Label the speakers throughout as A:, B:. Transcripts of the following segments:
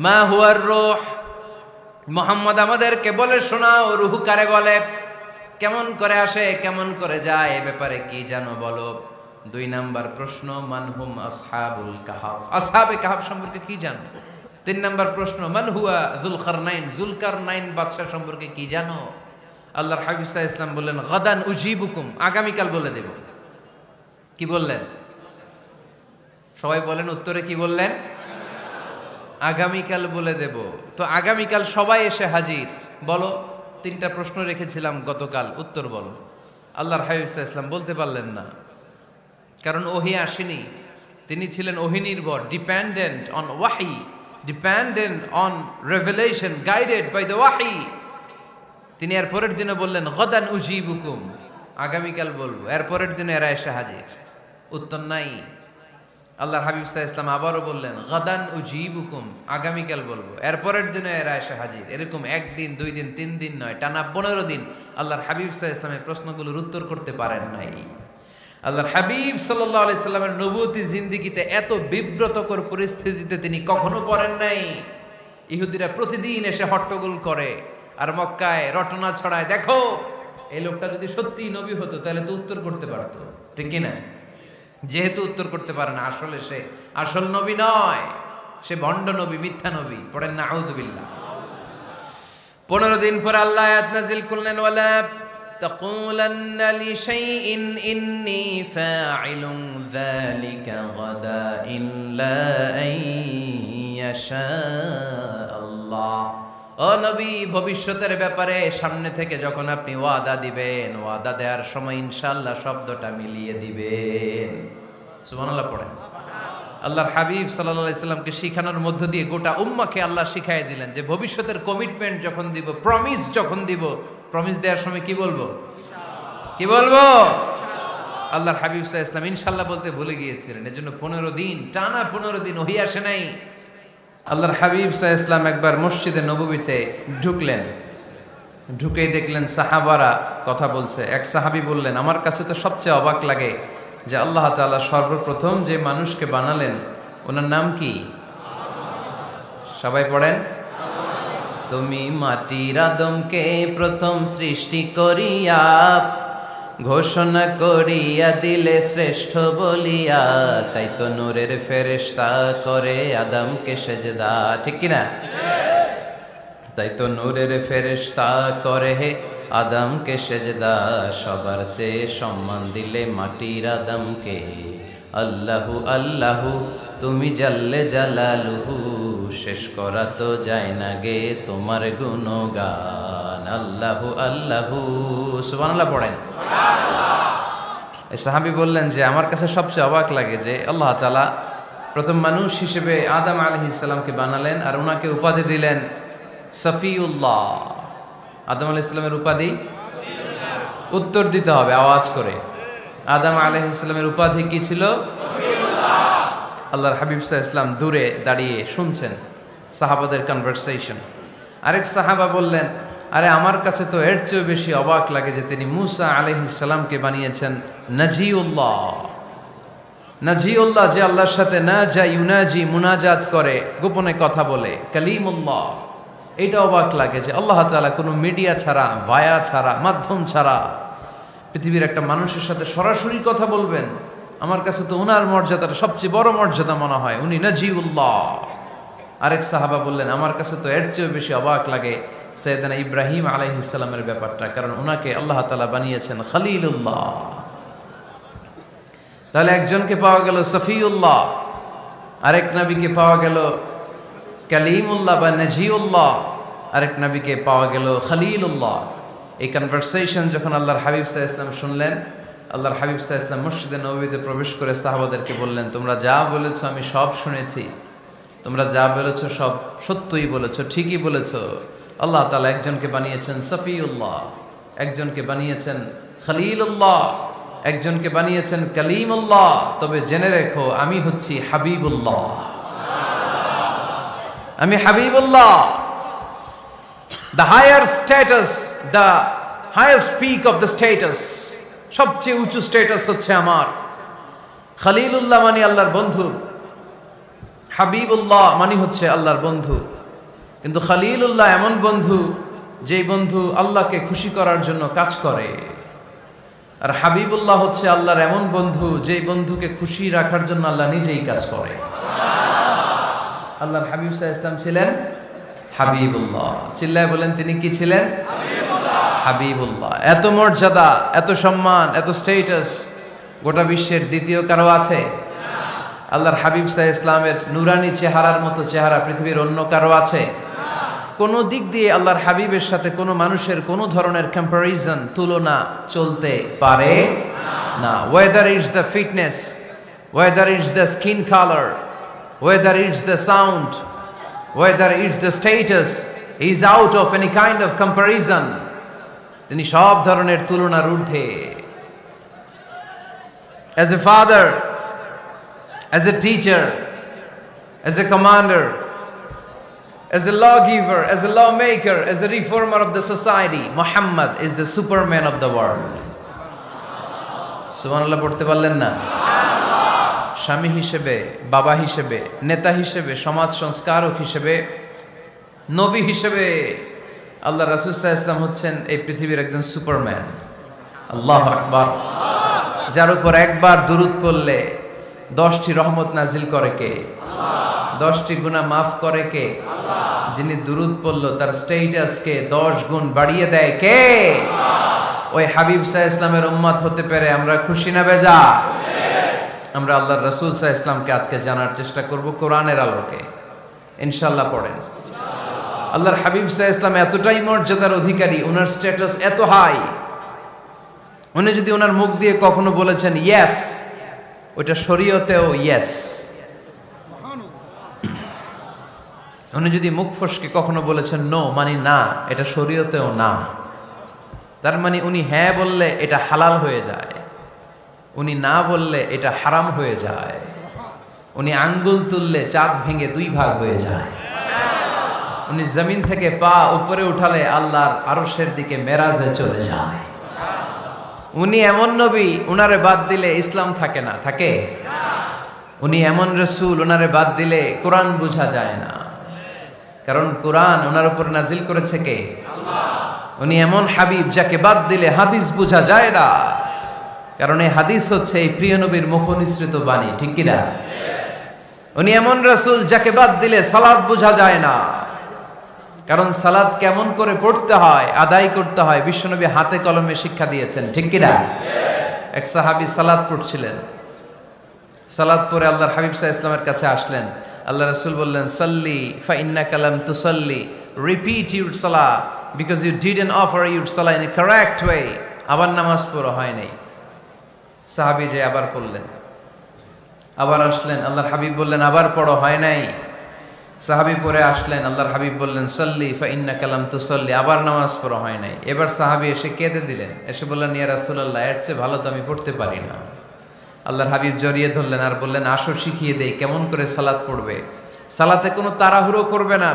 A: মা হুয়ার রূহ, মুহাম্মদ আমাদেরকে বলে শোনাও রূহ কারে বলে, কেমন করে আসে, কেমন করে যায়, এ ব্যাপারে কি জানো বলো। 2 নাম্বার প্রশ্ন, মানহুম আসহাবুল কাহাফ, আসহাবে কাহাফ সম্পর্কে কি জানো। 3 নাম্বার প্রশ্ন, মান হুয়া যুলকারনাইন, যুলকারনাইন বাদশা সম্পর্কে কি জানো। আল্লাহর হাবিব সাল্লাল্লাহু আলাইহি ওয়াসাল্লাম বললেন গাদান উজিবুকুম, আগামীকাল বলে দেব। কি বললেন? সবাই বলেন উত্তরে কি বললেন? আগামীকাল বলে দেব। তো আগামীকাল সবাই এসে হাজির। বলো, 3টা প্রশ্ন রেখেছিলাম গতকাল, উত্তর বলো। আল্লাহর হাবিব সাল্লাল্লাহু আলাইহি ওয়াসাল্লাম বলতে পারলেন না, কারণ ওহী আসেনি। তিনি ছিলেন ওহী নির্ভর, dependent on wahi, dependent on revelation, guided by the wahi. তিনি এর পরের দিনে বললেন গাদান উজিবুকুম, আগামীকাল বলবো। এর পরের দিনে এরা এসে হাজির, উত্তর নাই। আল্লাহর হাবিব সাল্লাল্লাহু আলাইহি ওয়াসাল্লাম আবারও বললেন গাদান উজিবুকুম, আগামীকাল বলবো। এর পরের দিনে এরা এসে হাজির। এরকম 1 দিন 2 দিন 3 দিন নয়, টানা 15 দিন আল্লাহর হাবিব সাল্লাল্লাহু আলাইহি ওয়াসাল্লামের প্রশ্নগুলোর উত্তর করতে পারেন নাই। আল্লাহর হাবিব সাল্লাল্লাহু আলাইহি সাল্লামের নবুয়তি জিন্দেগিতে এত বিব্রতকর পরিস্থিতিতে তিনি কখনো পড়েন নাই। ইহুদিরা প্রতিদিন এসে হট্টগোল করে আর মক্কায় রটনা ছড়ায়, দেখো এই লোকটা যদি সত্যিই নবী হতো তাহলে তো উত্তর করতে পারতো, ঠিক কি না? যেহেতু উত্তর করতে পারে না, আসলে সে আসল নবী নয়, সে ভণ্ড নবী, মিথ্যা নবী। পড়েন না আউযুবিল্লাহ। 15 দিন পর আল্লাহ আয়াত নাযিল করলেন, ওয়ালা তাকুলান্না লিশাইইন ইন্নী ফাইলুন যালিকা গাদা ইল্লা আইয়াশা আল্লাহ। ও নবী, ভবিষ্যতের ব্যাপারে সামনে থেকে যখন আপনি ওয়াদা দিবেন, ওয়াদা দেওয়ার সময় ইনশাআল্লাহ শব্দটা মিলিয়ে দিবেন। সুবহানাল্লাহ পড়েন। আল্লাহর হাবিব সাল্লাল্লাহু আলাইহি সাল্লামকে শিখানোর মধ্য দিয়ে গোটা উম্মাহকে আল্লাহ শিখাইয়ে দিলেন যে ভবিষ্যতের কমিটমেন্ট যখন দিব, প্রমিস যখন দিব, প্রমিস দেওয়ার সময় কি বলবো? কি বলবো? আল্লাহর হাবিব সাল্লাল্লাহু আলাইহি সাল্লাম ইনশাআল্লাহ বলতে ভুলে গিয়েছিলেন। এজন্য 15 দিন, টানা 15 দিন ওহী আসে নাই। আল্লাহর হাবিব সাল্লাল্লাহু আলাইহি সাল্লাম একবার মসজিদে নববীতে ঢুকলেন, ঢুকেই দেখলেন সাহাবারা কথা বলছে। এক সাহাবী বললেন, আমার কাছে তো সবচেয়ে অবাক লাগে যে আল্লাহ তাআলা সর্বপ্রথম যে মানুষকে বানালেন ওনার নাম কি? সবাই পড়েন। তুমি মাটির আদমকে প্রথম সৃষ্টি করিয়া ঘোষণা করিয়া দিলে শ্রেষ্ঠ বলিয়া, তাই তো নূরের ফেরেশতা করে আদমকে সেজদা, ঠিক কিনা? তাই তো নূরের ফেরেশতা করে হে আদমকে সেজদা, সবার চেয়ে সম্মান দিলে মাটির আদমকে। আল্লাহু আল্লাহু তুমি জাল্লে জালালুহু, শেষ করা তো যায় না গে তোমার গুণগান। আল্লাহু আল্লাহু, সুবহানাল্লাহ পড়েন। এই সাহাবী বললেন যে আমার কাছে সবচেয়ে অবাক লাগে যে আল্লাহ তাআলা প্রথম মানুষ হিসেবে আদম আলাইহিস সালামকে বানালেন আর ওনাকে উপাধি দিলেন সফিউল্লাহ। আদম আলাইহিস সালামের উপাধি উত্তর দিতে হবে আওয়াজ করে। আদম আলাইহিস সালামের উপাধি কি ছিল? আল্লাহর হাবিব সাল্লাল্লাহু আলাইহি ওয়াসাল্লাম দূরে দাঁড়িয়ে শুনছেন সাহাবাদের কনভারসেশন। আরেক সাহাবা বললেন, আরে আমার কাছে তো এর চেয়েও বেশি অবাক লাগে যে তিনি মূসা আলাইহিস সালামকে বানিয়েছেন নাজিউল্লাহ। নাজিউল্লাহ, যে আল্লাহর সাথে না যা ইউনাজি, মুনাজাত করে, গোপনে কথা বলে, কালিমুল্লাহ। এইটা অবাক লাগে যে আল্লাহ তাআলা কোনো মিডিয়া ছাড়া, ভায়া ছাড়া, মাধ্যম ছাড়া পৃথিবীর একটা মানুষের সাথে সরাসরি কথা বলবেন। আমার কাছে তো ওনার মর্যাদাটা সবচেয়ে বড় মর্যাদা মনে হয়, উনি নাজিউল্লাহ। আরেক সাহাবা বললেন, আমার কাছে তো এর চেয়েও বেশি অবাক লাগে সাইয়েদনা ইব্রাহিম আলাইহিস সালামের ব্যাপারটা, কারণ ওনাকে আল্লাহ তাআলা বানিয়েছেন খলিলুল্লাহ। তাহলে একজনকে পাওয়া গেল সফিউল্লাহ, আরেক নবীকে পাওয়া গেল কালিমুল্লাহ বা নাজিউল্লাহ, আরেক নবীকে পাওয়া গেল খলিলুল্লাহ। এই কনভারসেশন যখন আল্লাহর হাবিব সাল্লাল্লাহু আলাইহি ওয়াসাল্লাম শুনলেন, আল্লাহর হাবিব সাল্লাল্লাহু আলাইহি ওয়াসাল্লাম মসজিদে নববীতে প্রবেশ করে সাহাবাদেরকে বললেন, তোমরা যা বলেছো আমি সব শুনেছি, তোমরা যা বলেছো সব সত্যই বলেছো, ঠিকই বলেছো। আল্লাহ তাআলা একজনকে বানিয়েছেন সফিউল্লাহ, একজনকে বানিয়েছেন খলিলুল্লাহ, একজনকে বানিয়েছেন কালিমুল্লাহ। তবে জেনে রেখো আমি হচ্ছি হাবিবুল্লাহ, আমি Habibullah. The higher status, the highest peak of the status, সবচেয়ে উঁচু স্ট্যাটাস হচ্ছে আমার। খলিলুল্লাহ মানে আল্লাহর বন্ধু, হাবিবুল্লাহ মানে হচ্ছে আল্লাহর বন্ধু, কিন্তু খলিলুল্লাহ এমন বন্ধু যেই বন্ধু আল্লাহকে খুশি করার জন্য কাজ করে। আর হাবিবুল্লাহ হচ্ছে আল্লাহর এমন বন্ধু যেই বন্ধুকে খুশি রাখার জন্য আল্লাহ নিজেই কাজ করে। আল্লাহর হাবিব সাল্লাল্লাহু আলাইহি ওয়াসাল্লাম ছিলেন হাবিবুল্লাহ। চিল্লায় বলেন তিনি কি ছিলেন? হাবিবুল্লাহ। এত মর্যাদা, এত সম্মান, এত স্ট্যাটাস গোটা বিশ্বের দ্বিতীয় কারো আছে? আল্লাহর হাবিব সাল্লাল্লাহু আলাইহি ওয়াসাল্লামের নুরানি চেহারার মতো চেহারা পৃথিবীর অন্য কারো আছে? কোনো দিক দিয়ে আল্লাহর হাবিবের সাথে কোনো মানুষের কোনো ধরনের কম্প্যারিজন, তুলনা চলতে পারে না। Whether it's the fitness, whether it's the skin colour, whether it's the sound, whether it's the status, is out of any kind of comparison. তিনি সব ধরনের তুলনার ঊর্ধ্বে। As a father, as a teacher, as a commander, as a lawgiver, as a lawmaker, as a reformer of the society, Muhammad is the superman of the world. সুবহানাল্লাহ পড়তে পারলেন না? স্বামী হিসেবে, বাবা হিসেবে, নেতা হিসেবে, সমাজ সংস্কারক হিসেবে, নবী হিসেবে আল্লাহ রাসূল সাল্লাল্লাহু আলাইহি ওয়াসাল্লাম হচ্ছেন এই পৃথিবীর একজন সুপারম্যান। আল্লাহু আকবার। যার উপর একবার দুরূদ পড়লে 10টি রহমত নাজিল করে কে? 10টি গুনাহ মাফ করে কে? যিনি দুরূদ পড়ল তার স্ট্যাটাসকে 10 গুণ বাড়িয়ে দেয় কে? ওই হাবিব সাল্লাল্লাহু আলাইহি ওয়াসাল্লামের উম্মত হতে পেরে আমরা খুশি না বেজা? আমরা আল্লাহর রাসূল সাল্লাল্লাহু আলাইহি ওয়াসাল্লামকে আজকে জানার চেষ্টা করব কোরআনের আলোকে। ইনশাআল্লাহ পড়েন। আল্লাহর হাবিব সাল্লাল্লাহু আলাইহি ওয়াসাল্লাম এতটাই মর্যাদার অধিকারী, ওনার স্ট্যাটাস এত হাই, উনি যদি ওনার মুখ দিয়ে কখনো বলেছেন ইয়েস, ওইটা শরীয়তেও ইয়েস। উনি যদি মুখ ফসকে কখনো বলেছেন নো, মানে না, এটা শরীয়তেও না। তার মানে উনি হ্যাঁ বললে এটা হালাল হয়ে যায়, উনি না বললে এটা হারাম হয়ে যায়। উনি আঙ্গুল তুললে চাঁদ ভেঙে 2 ভাগ হয়ে যায়। উনি জমিন থেকে পা উপরে উঠালে আল্লাহর আরশের দিকে মেরাজে চলে যায়। উনি এমন নবী, উনারে বাদ দিলে ইসলাম থাকে না, থাকে? উনি এমন রাসূল, উনারে বাদ দিলে কোরআন বোঝা যায় না, কারণ কোরআন ওনার উপর নাজিল করেছে কে? আল্লাহ। উনি এমন হাবিব যাকে বাদ দিলে হাদিস বোঝা যায় না, কারণ এই হাদিস হচ্ছে এই প্রিয় নবীর মুখনিসৃত বাণী, ঠিক কি না? উনি এমন রাসূল যাকে বাদ দিলে সালাত বোঝা যায় না, কারণ সালাত কেমন করে পড়তে হয়, আদায় করতে হয় বিশ্বনবী হাতে কলমে শিক্ষা দিয়েছেন, ঠিক কি না? এক সাহাবী সালাত পড়ছিলেন, সালাত পড়ে আল্লাহর হাবিব সাল্লাল্লাহু আলাইহি ওয়াসাল্লামের কাছে আসলেন। আল্লাহ রাসূল বললেন, সাল্লি ফা ইন্নাকা লাম তুসাল্লি, রিপিট ইউর সালাহ because you didn't offer your সালাহ ইন এ কারেক্ট ওয়ে। আবার নামাজ পড়া হয় নাই। সাহাবী যে আবার পড়লেন, আবার আসলেন, আল্লাহর হাবিব বললেন আবার পড়ো, হয় নাই। সাহাবী পরে আসলেন, আল্লাহর হাবিব বললেন সাল্লি ফা ইন্নাকা লাম তুসাল্লি, আবার নামাজ পড়া হয় নাই। এবার সাহাবী এসে কেঁদে দিলেন, এসে বললেন ইয়া রাসূলুল্লাহ, এর চেয়ে ভালো তো আমি পড়তে পারি না। আল্লাহর হাবিব জড়িয়ে ধরলেন আর বললেন আসো শিখিয়ে দেই কেমন করে সালাত পড়বে। সালাতে কোনো তাড়াহুড়ো করবে না।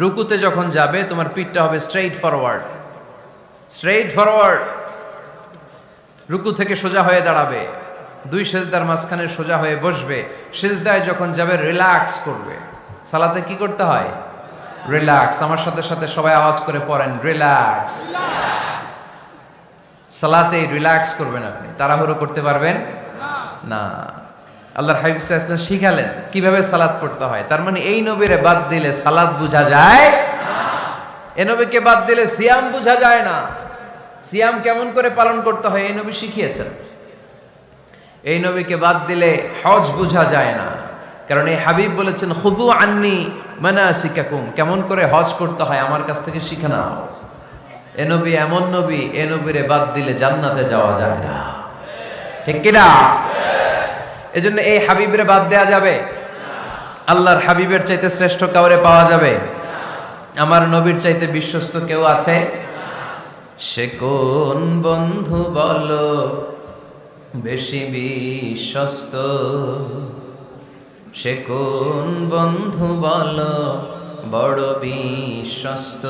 A: রুকুতে যখন যাবে তোমার পিঠটা হবে স্ট্রেইট ফরওয়ার্ড, স্ট্রেইট ফরওয়ার্ড। রুকু থেকে সোজা হয়ে দাঁড়াবে, 2 সেজদার মাঝখানে সোজা হয়ে বসবে। সেজদায় যখন যাবে রিল্যাক্স করবে। সালাতে কি করতে হয়? রিল্যাক্স। আমার সাথে সাথে সবাই আওয়াজ করে পড়েন রিল্যাক্স। সালাতে রিল্যাক্স করবেন আপনি, তাড়াহুড়ো করতে পারবেন না। আল্লাহর হাবিব সাল্লাল্লাহু আলাইহি ওয়াসাল্লাম শিখালেন কিভাবে সালাত পড়তে হয়। তার মানে এই নবীরে বাদ দিলে সালাত বোঝা যায় না, এই নবীকে বাদ দিলে সিয়াম বোঝা যায় না। সিয়াম কেমন করে পালন করতে হয় এই নবী শিখিয়েছেন। এই নবীকে বাদ দিলে হজ বোঝা যায় না, কারণ এই হাবিব বলেছেন খুযু আন্নী মানাসিকাকুম, কেমন করে হজ করতে হয় আমার কাছ থেকে শিখে নাও। এ নবী এমন নবী, এ নবীরে বাদ দিলে জান্নাতে যাওয়া যায় না, ঠিক কি না? এজন্য এই হাবিবের বাদ দেয়া যাবে? আল্লাহর হাবিবের চাইতে শ্রেষ্ঠ কাউরে পাওয়া যাবে? আমার নবীর চাইতে বিশ্বস্ত কেউ আছে? সে কোন বন্ধু বলো বেশি বিশ্বস্ত, সে কোন বন্ধু বলো বড় বিশ্বস্ত,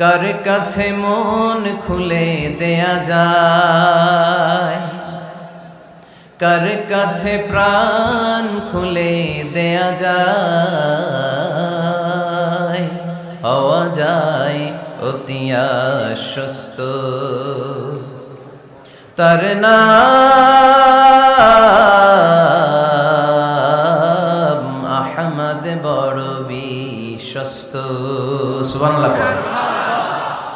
A: কার কাছে মন খুলে দেয়া যায়, কার কাছে প্রাণ খুলে দেয়া যায়, হওয়া যায় অতি আশ্বস্ত। তার নাম আহমদ বড় বিশ্বস্ত। সুবহানাল্লাহ।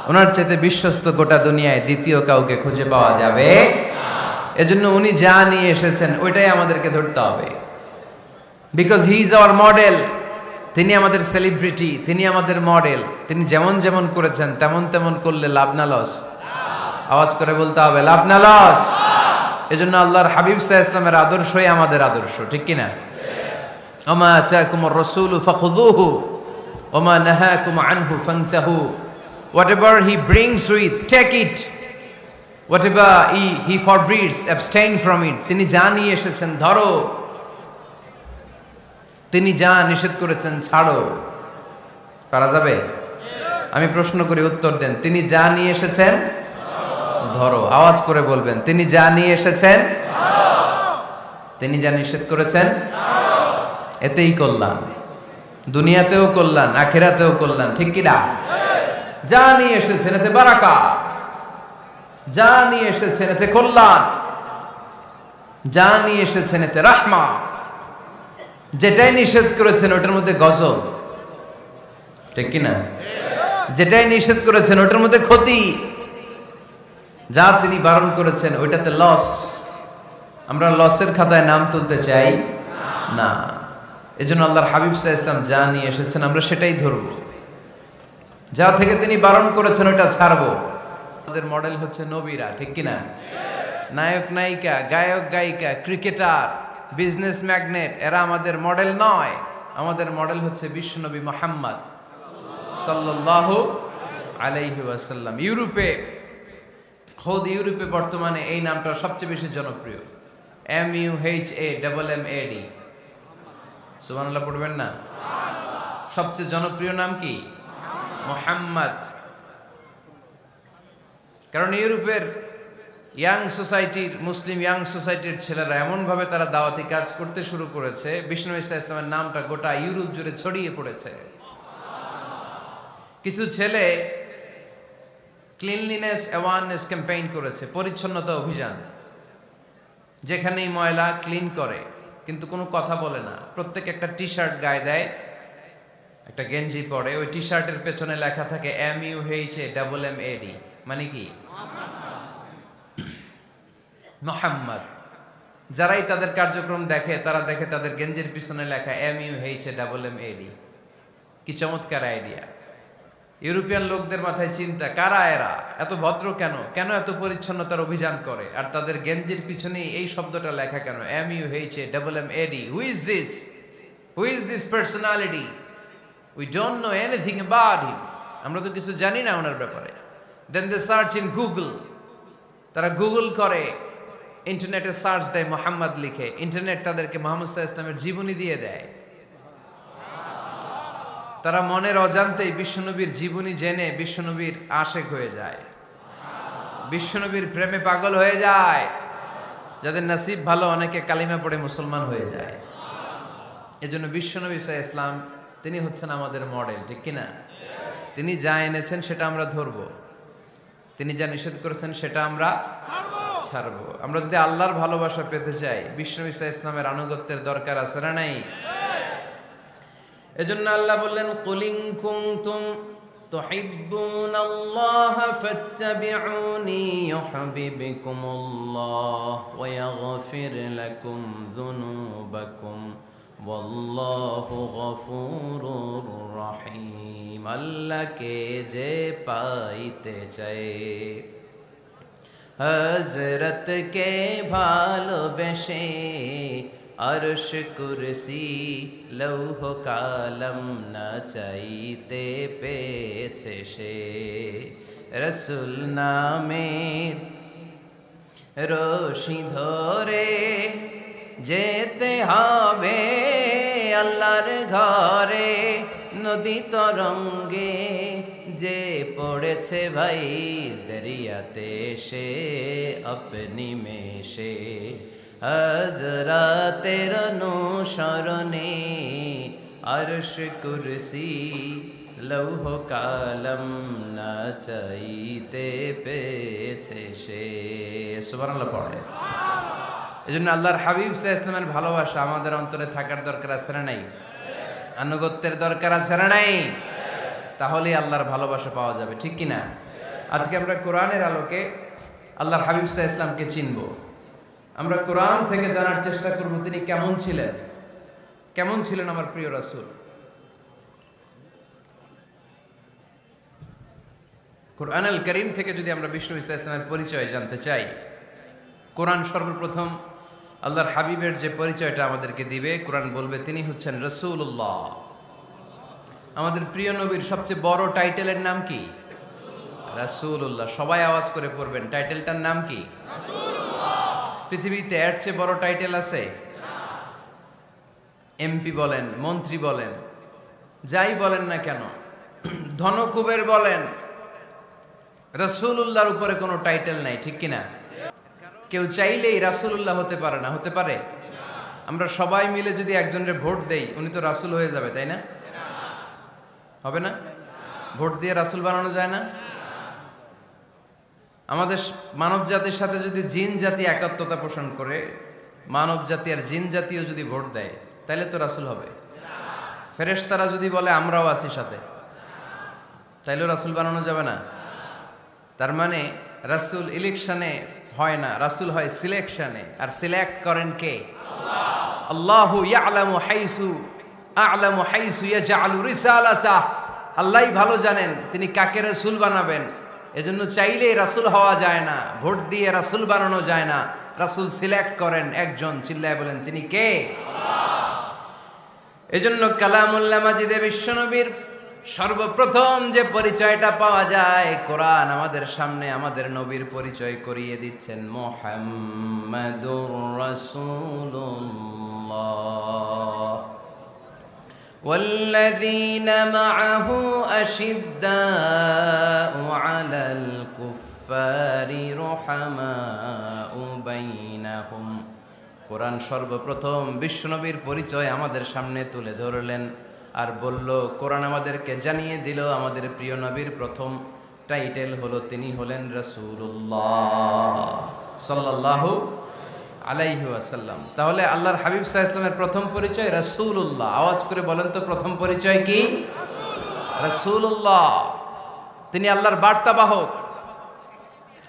A: ওনার চাইতে বিশ্বস্ত গোটা দুনিয়ায় দ্বিতীয় কাউকে খুঁজে পাওয়া যাবে। এজন্য উনি যা নিয়ে এসেছেন ওইটাই আমাদেরকে ধরতে হবে, because he is our model. তিনি আমাদের সেলিব্রিটি, তিনি আমাদের মডেল। তিনি যেমন যেমন করেছেন তেমন তেমন করলে লাভ না লস? আওয়াজ করে বলতে হবে, লাভ না লস? এজন্য আল্লাহর হাবিব সাল্লাল্লাহু আলাইহি ওয়াসাল্লামের আদর্শই আমাদের আদর্শ, ঠিক কি না? ওমা আতাকুমুর রাসূলু ফাখুযুহু ওমা নাহাকুম আনহু ফান্তাহু। Whatever he brings with, take it. Whatever he forbids, abstain from it. তিনি যা নিয়ে এসেছেন ধরো, তিনি যা নিষেধ করেছেন ছাড়ো। পারা যাবে? আমি প্রশ্ন করি, উত্তর দেন। তিনি যা নিয়ে এসেছেন ধরো। আওয়াজ করে বলবেন, তিনি যা নিয়ে এসেছেন ধরো, তিনি যা নিষেধ করেছেন ছাড়ো। এতেই কল্যাণ, দুনিয়াতেও কল্যাণ, আখিরাতেও কল্যাণ, ঠিক কি না? যা নিয়ে এসেছেন এতে বারাকাত, যা নিয়ে এসেছেন এতে কল্যাণ, যা নিয়ে এসেছেন এতে রাহমা। যেটাই নিষেধ করেছেন ওটার মধ্যে গজব, ঠিক কি না? যেটাই নিষেধ করেছেন ওটার মধ্যে ক্ষতি, যা তিনি বারণ করেছেন ওইটাতে লস। আমরা লসের খাতায় নাম তুলতে চাই না। এজন্য আল্লাহর হাবিব সাল্লাল্লাহু আলাইহি ওয়াসাল্লাম যা নিয়ে এসেছেন আমরা সেটাই ধরব, যা থেকে তিনি বারণ করেছেন ওটা ছাড়বো। আমাদের মডেল হচ্ছে নবীরা, ঠিক কিনা? নায়ক নায়িকা, গায়ক গায়িকা, ক্রিকেটার, বিজনেস ম্যাগনেট, এরা আমাদের মডেল নয়। আমাদের মডেল হচ্ছে বিশ্বনবী মুহাম্মদ সাল্লাল্লাহু আলাইহি ওয়াসাল্লাম। ইউরোপে, খোদ ইউরোপে বর্তমানে এই নামটা সবচেয়ে বেশি জনপ্রিয়, MUHAMMAD। সুবহানাল্লাহ পড়বেন না? সবচেয়ে জনপ্রিয় নাম কি? মুহাম্মদ। কারণ ইউরোপের ইয়াং সোসাইটির, মুসলিম ইয়াং সোসাইটির ছেলেরা এমনভাবে তারা দাওয়াতি কাজ করতে শুরু করেছে, বিষ্ণু ঈসা ইসলামের নামটা গোটা ইউরোপ জুড়ে ছড়িয়ে পড়েছে। কিছু ছেলে ক্লিনলিনেস অ্যাওয়ারনেস ক্যাম্পেইন করেছে, পরিচ্ছন্নতা অভিযান। যেখানেই ময়লা ক্লিন করে, কিন্তু কোনো কথা বলে না। প্রত্যেক একটা টি শার্ট গায়ে দেয়, একটা গেঞ্জি পরে, ওই টি শার্টের পেছনে লেখা থাকে MUHAMMAD, মানে কি? মুহাম্মদ। যারাই তাদের কার্যক্রম দেখে তারা দেখে তাদের গেঞ্জির পিছনে লেখা MUHAMMAD। কি চমৎকার আইডিয়া! ইউরোপিয়ান লোকদের মাথায় চিন্তা, কারা এরা, এত ভদ্র কেন, কেন এত পরিচ্ছন্নতার অভিযান করে, আর তাদের গেঞ্জির পিছনেই এই শব্দটা লেখা কেন, MUHAMMAD? Who is this? Who is this personality? We don't know anything about him. আমরা তো কিছু জানি না ওনার ব্যাপারে। Then they search in Google. তারা গুগল করে, ইন্টারনেটে সার্চ দেয়, মুহাম্মদ লিখে, ইন্টারনেট তাদেরকে মুহাম্মদ সাল্লাল্লাহু আলাইহি ওয়াসাল্লামের জীবনী দিয়ে দেয়। তারা মনের অজান্তেই বিশ্বনবীর জীবনী জেনে বিশ্বনবীর আশেক হয়ে যায়, বিশ্বনবীর প্রেমে পাগল হয়ে যায়। যাদের নসিব ভালো, অনেকে কালিমা পড়ে মুসলমান হয়ে যায়। এজন্য বিশ্বনবী সাল্লাল্লাহু আলাইহি ওয়াসাল্লাম তিনি হচ্ছেন আমাদের মডেল, ঠিক কিনা? তিনি যা এনেছেন সেটা আমরা ধরবো, তিনি যা নিষেধ করেছেন সেটা আমরা ছাড়বো। আমরা যদি আল্লাহর ভালোবাসা পেতে চাই, বিশ্বনবী সাল্লাল্লাহু আলাইহি ওয়াসাল্লামের আনুগত্যের দরকার আছে না নাই? এজন্য আল্লাহ বললেন, কুল ইন কুনতুম তুহিব্বুনাল্লাহা ফাত্তাবিউনি ইউহিব্বুকুমুল্লাহ ওয়া ইয়াগফির লাকুম যুনুবাকুম ওয়াল্লাহু গফুরুর রহিম। আল্লাহকে যে পাইতে চায়, হযরতকে ভালোবেসে, আরশ কুরসি লৌহ কালম না চাইতে পেয়েছে সে। রসুল নামের রশি ধরে যেতে হবে আল্লাহর ঘরে। নদী তরঙ্গে যে পড়েছে ভাই দরিয়াতে, সে আপনি মেশে হযরতের অনুসরণে আরশ কুরসি লৌহ কালম না চাইতে পেয়েছে সে। সুবহানাল্লাহ পড়ে। এজন্য আল্লাহর হাবিব সাল্লাল্লাহু আলাইহি ওয়াসাল্লামের ভালোবাসা আমাদের অন্তরে থাকার দরকার আছে না নাই? আনুগত্যের দরকার আছে না নাই? তাহলে আল্লাহর ভালোবাসা পাওয়া যাবে, ঠিক কি না? আজকে আমরা কোরআনের আলোকে আল্লাহর হাবিব সাল্লাল্লাহু আলাইহি ওয়াসাল্লামকে চিনব। আমরা কোরআন থেকে জানার চেষ্টা করব তিনি কেমন ছিলেন। কেমন ছিলেন আমার প্রিয় রাসূল? কোরআনুল কারীম থেকে যদি আমরা বিষ্ণু ঈসা ইসলামের পরিচয় জানতে চাই, কোরআন সর্বপ্রথম আল্লাহর হাবিবের যে পরিচয়টা আমাদেরকে দিবে, কোরআন বলবে তিনি হচ্ছেন রাসূলুল্লাহ। আমাদের প্রিয় নবীর সবচেয়ে বড় টাইটেলের নাম কি? রাসূলুল্লাহ। সবাই আওয়াজ করে পড়বেন, টাইটেলটার নাম কি? রাসূলুল্লাহ। পৃথিবীতে এর চেয়ে বড় টাইটেল আছে? এমপি বলেন, মন্ত্রী বলেন, যাই বলেন না কেন, ধনকুবের বলেন, রাসূলুল্লাহর উপরে কোনো টাইটেল নাই, ঠিক কিনা? কেউ চাইলেই রাসূলুল্লাহ হতে পারে না, হতে পারে? আমরা সবাই মিলে যদি একজনের ভোট দেই, উনি তো রাসূল হয়ে যাবে, তাই না? হবে না? ভোট দিয়ে রাসূল বানানো যায় না? আমাদের মানব জাতির সাথে যদি জিন জাতি একাত্মতা পোষণ করে, মানব জাতি আর জিন জাতিও যদি ভোট দেয়, তাহলে তো রাসূল হবে। ফেরেশতারা যদি বলে আমরাও আছি সাথে, তাইলেও রাসূল বানানো যাবে না। তার মানে রাসূল ইলেকশনে হয় না, রাসূল হয় সিলেকশনে। আর সিলেক্ট করেন কে? আল্লাহ। আল্লাহু ইয়ালামু হাইসু আ'লামু হাইসু ইয়াজআলু রিসালাতাহ। আল্লাহই ভালো জানেন তিনি কাকে রাসূল বানাবেন। এজন্য চাইলেই রাসূল হওয়া যায় না, ভোট দিয়ে রাসূল বানানো যায় না। রাসূল সিলেক্ট করেন একজন, চিল্লায় বলেন তিনি কে? আল্লাহ। এজন্য কালামুল্লাহ মাজিদে বিশ্বনবীর সর্বপ্রথম যে পরিচয়টা পাওয়া যায়, কোরআন আমাদের সামনে আমাদের নবীর পরিচয় করিয়ে দিচ্ছেন, মুহাম্মাদুর রাসূলুল্লাহ ওয়াল্লাযীনা মা'আহু আশিদ্দাউ আলাল কুফফারি রুহামাউ বাইনাহুম। কোরআন সর্বপ্রথম বিশ্বনবীর পরিচয় আমাদের সামনে তুলে ধরলেন আর বলল, কোরআন আমাদেরকে জানিয়ে দিল আমাদের প্রিয় নবীর প্রথম টাইটেল হলো তিনি হলেন রাসূলুল্লাহ সাল্লাল্লাহু আলাইহি ওয়াসাল্লাম। তাহলে আল্লাহর হাবিব সাল্লাল্লাহু আলাইহি ওয়াসাল্লামের প্রথম পরিচয় রাসূলুল্লাহ। আওয়াজ করে বলেন তো প্রথম পরিচয় কি? রাসূলুল্লাহ। তিনি আল্লাহর বার্তাবাহক,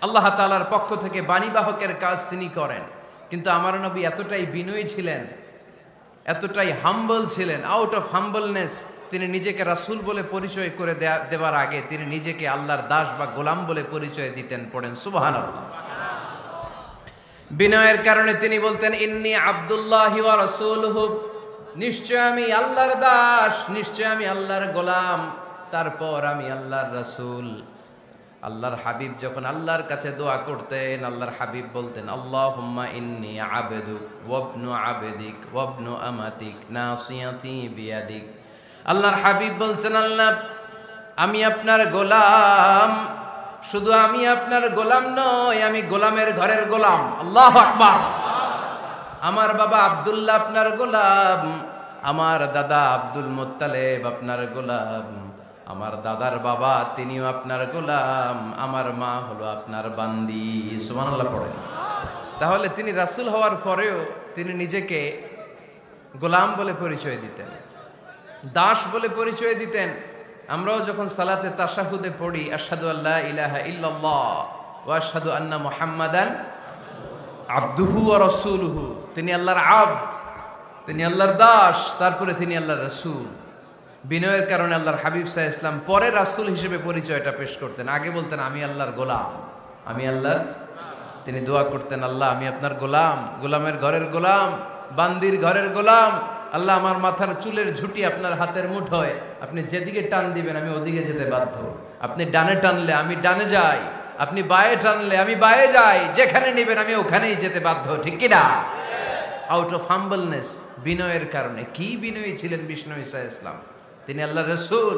A: আল্লাহ তাআলার পক্ষ থেকে বাণীবাহকের কাজ তিনি করেন। কিন্তু আমার নবী এতটাই বিনয়ী ছিলেন, এতটাই হাম্বল ছিলেন, আউট অফ হাম্বলনেস তিনি নিজেকে রাসূল বলে পরিচয় করে দেওয়ার আগে তিনি নিজেকে আল্লাহর দাস বা গোলাম বলে পরিচয় দিতেন। পড়েন সুবহানাল্লাহ। বিনয়ের কারণে তিনি বলতেন, ইন্নী আব্দুল্লাহি ওয়া রাসূলুহু, নিশ্চয় আমি আল্লাহর দাস, নিশ্চয় আমি আল্লাহর গোলাম, তারপর আমি আল্লাহর রাসূল। আল্লাহর হাবিব যখন আল্লাহর কাছে দোয়া করতেন, আল্লাহর হাবিব বলতেন, আল্লাহুম্মা ইন্নী আবদুক ওয়া ইবনু আবদিক ওয়া ইবনু আমাতিক নাসিয়াতি বিয়াদিক। আল্লাহর হাবিব বলছেন, আল্লাহ আমি আপনার গোলাম, শুধু আমি আপনার গোলাম নই, আমি গোলামের ঘরের গোলাম। আল্লাহু আকবার। আমার বাবা আব্দুল্লাহ আপনার গোলাম, আমার দাদা আব্দুল মুত্তালিব আপনার গোলাম, আমার দাদার বাবা তিনিও আপনার গোলাম, আমার মা হলো আপনার বান্দি। সুবহানাল্লাহ পড়েন। তাহলে তিনি রাসূল হওয়ার পরেও তিনি নিজেকে গোলাম বলে পরিচয় দিতেন, দাস বলে পরিচয় দিতেন। আমরাও যখন সালাতে তাশাহুদে পড়ি, আশহাদু আল্লা ইলাহা ইল্লাল্লাহ ওয়া আশহাদু আন্না মুহাম্মাদান আবদুহু ওয়া রাসূলুহু, তিনি আল্লাহর আবদ, তিনি আল্লাহর দাস, তারপরে তিনি আল্লাহর রাসূল। বিনয়ের কারণে আল্লাহর হাবিব সাল্লাল্লাহু আলাইহি ওয়াসাল্লাম পরে রাসূল হিসেবে পরিচয়টা পেশ করতেন। আগে বলতেন আমি আল্লাহর গোলাম, আমি আল্লাহর। তিনি দোয়া করতেন, আল্লাহ আমি আপনার গোলাম, গোলামের ঘরের গোলাম, বান্দির ঘরের গোলাম। আল্লাহ আমার মাথার চুলের ঝুঁটি আপনার হাতের মুঠোয়, আপনি যেদিকে টান দিবেন আমি ওদিকে যেতে বাধ্য। আপনি ডানে টানলে আমি ডানে যাই, আপনি বায়ে টানলে আমি বায়ে যাই, যেখানে নেবেন আমি ওখানেই যেতে বাধ্য, ঠিক কিনা? আউট অফ হাম্বলনেস, বিনয়ের কারণে। কি বিনয়ী ছিলেন বিষ্ণু ঈসা ইসলাম। তিনি আল্লাহর রাসূল,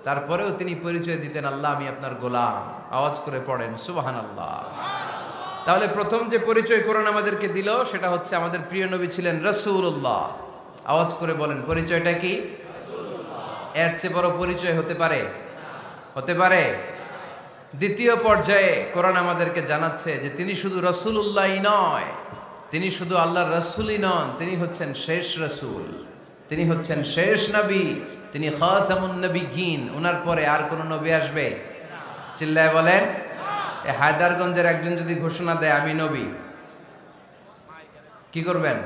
A: তারপরেও তিনি পরিচয় দিতেন, আল্লাহ আমি আপনার গোলাম। আওয়াজ করে পড়েন সুবহানাল্লাহ। তাহলে প্রথম যে পরিচয় কোরআন আমাদেরকে দিল সেটা হচ্ছে আমাদের প্রিয় নবী ছিলেন রাসূলুল্লাহ। আওয়াজ করে বলেন পরিচয়টা কি? এর চেয়ে বড় পরিচয় হতে পারে? হতে পারে? দ্বিতীয় পর্যায়ে কোরআন আমাদেরকে জানাচ্ছে যে তিনি শুধু রাসূলুল্লাহই নয়, তিনি শুধু আল্লাহর রাসূলই নন, তিনি হচ্ছেন শেষ রাসূল, তিনি হচ্ছেন শেষ নবী, তিনি খাতামুন নবিয়্যিন। ওনার পরে আর কোন নবী আসবে? চিল্লায় বলেন। এই হায়দারগঞ্জের একজন যদি ঘোষণা দেয় আমি নবী, কি করবেন?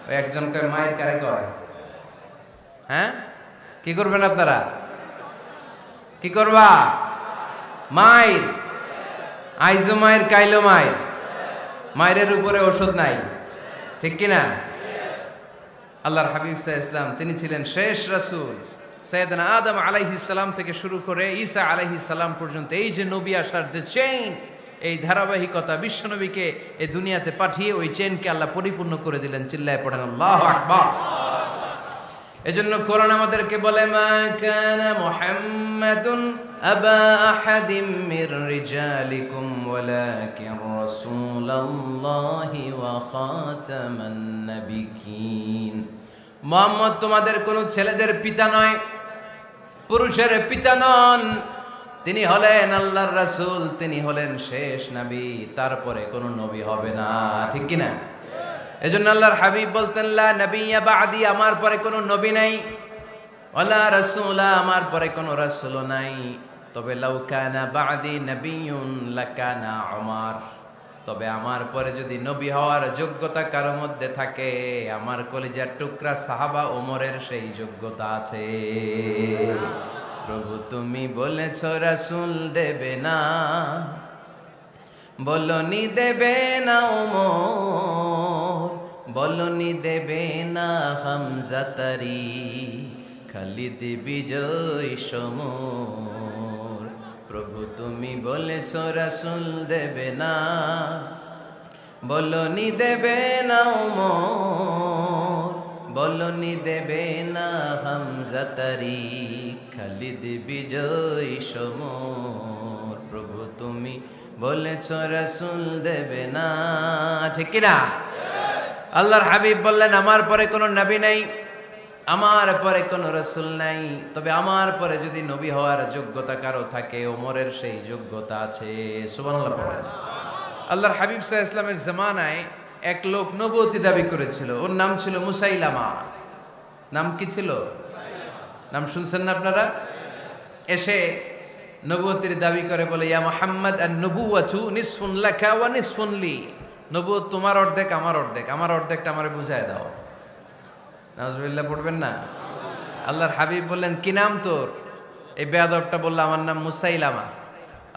A: ওই একজন কয় মায়ের কারে কয়, হ্যাঁ কি করবেন আপনারা? কি করবা? মায়ের আইজো মায়ের কাইলো মায়ের, মায়ের উপরে ওষুধ নাই, ঠিক কিনা? আল্লাহর হাবিব সাল্লাল্লাহু আলাইহি ওয়াসাল্লাম তিনি ছিলেন শেষ রাসূল। সাইয়েদনা আদম আলাইহিস সালাম থেকে শুরু করে ঈসা আলাইহিস সালাম পর্যন্ত এই যে নবী আসার যে চেইন, এই ধারাবাহিকতা, বিশ্ব নবীকে এই দুনিয়াতে পাঠিয়ে ওই চেইনকে আল্লাহ পরিপূর্ণ করে দিলেন। চিল্লায় পড়েন আল্লাহু আকবার। এজন্য কোরআন আমাদেরকে বলে মা কানা মুহাম্মাদুন আবা আহাদিম মির রিজালিকুম ওয়ালাকিন রাসূলুল্লাহি ওয়া খাতামান নাবিয়্যিন। মুহাম্মদ তোমাদের কোন ছেলেদের পিতা নয়, পুরুষের পিতা নন, তিনি হলেন আল্লাহর রাসূল, তিনি হলেন শেষ নবী, তারপরে কোন নবী হবে না, ঠিক কি না? এজন্য আল্লাহর হাবিব বলতেন লা নবিয়্যা বা'দি, আমার পরে কোনো নবী নাই, ওয়ালা রাসূলা, আমার পরে কোনো রাসূলও নাই। তবে লাউ কানা বা'দি নবিয়্যুন লাকানা উমর, তবে আমার পরে যদি নবী হওয়ার যোগ্যতা কারো মধ্যে থাকে, আমার কলিজার টুকরা সাহাবা ওমরের সেই যোগ্যতা আছে। প্রভু তুমি বলেছো রাসূল দেবে না, বলনি দেবে না ওমর, বলনি দেবে না হামজা তারি, খালিদ বিজয় সমর। প্রভু তুমি বলেছ রাসূল দেবে না, বলনি দেবে না ওমর, বলনি দেবে না হামজা তারি, খালিদ বিজয় সমর। প্রভু তুমি বলেছ রাসূল দেবে না, ঠিক কি না? আল্লাহর হাবিব বললেন আমার পরে কোনো নবী নাই, আমার পরে কোনো রাসূল নাই, তবে আমার পরে যদি নবী হওয়ার যোগ্যতা কারো থাকে, ওমরের সেই যোগ্যতা আছে। সুবহানাল্লাহ পড়েন। আল্লাহর হাবিব সাল্লাল্লাহু আলাইহি ওয়াসাল্লামের জামানায় এক লোক নবুয়তি দাবি করেছিল, ওর নাম ছিল মুসাইলামা। নাম কি ছিল? নাম শুনছেন না আপনারা? এসে নবুয়তির দাবি করে বলে ইয়া মুহাম্মদ আন-নবুওয়াতু নিসফুন লাকা ওয়া নিসফুন লি, নবুয়ত তোমার অর্ধেক আমার অর্ধেক, আমার অর্ধেকটা আমারে বুঝায় দাও। নাউজুবিল্লাহ পড়বেন না? আল্লাহর হাবিব বললেন কি নাম তোর? এই বেয়াদবটা বলল আমার নাম মুসাইলামা।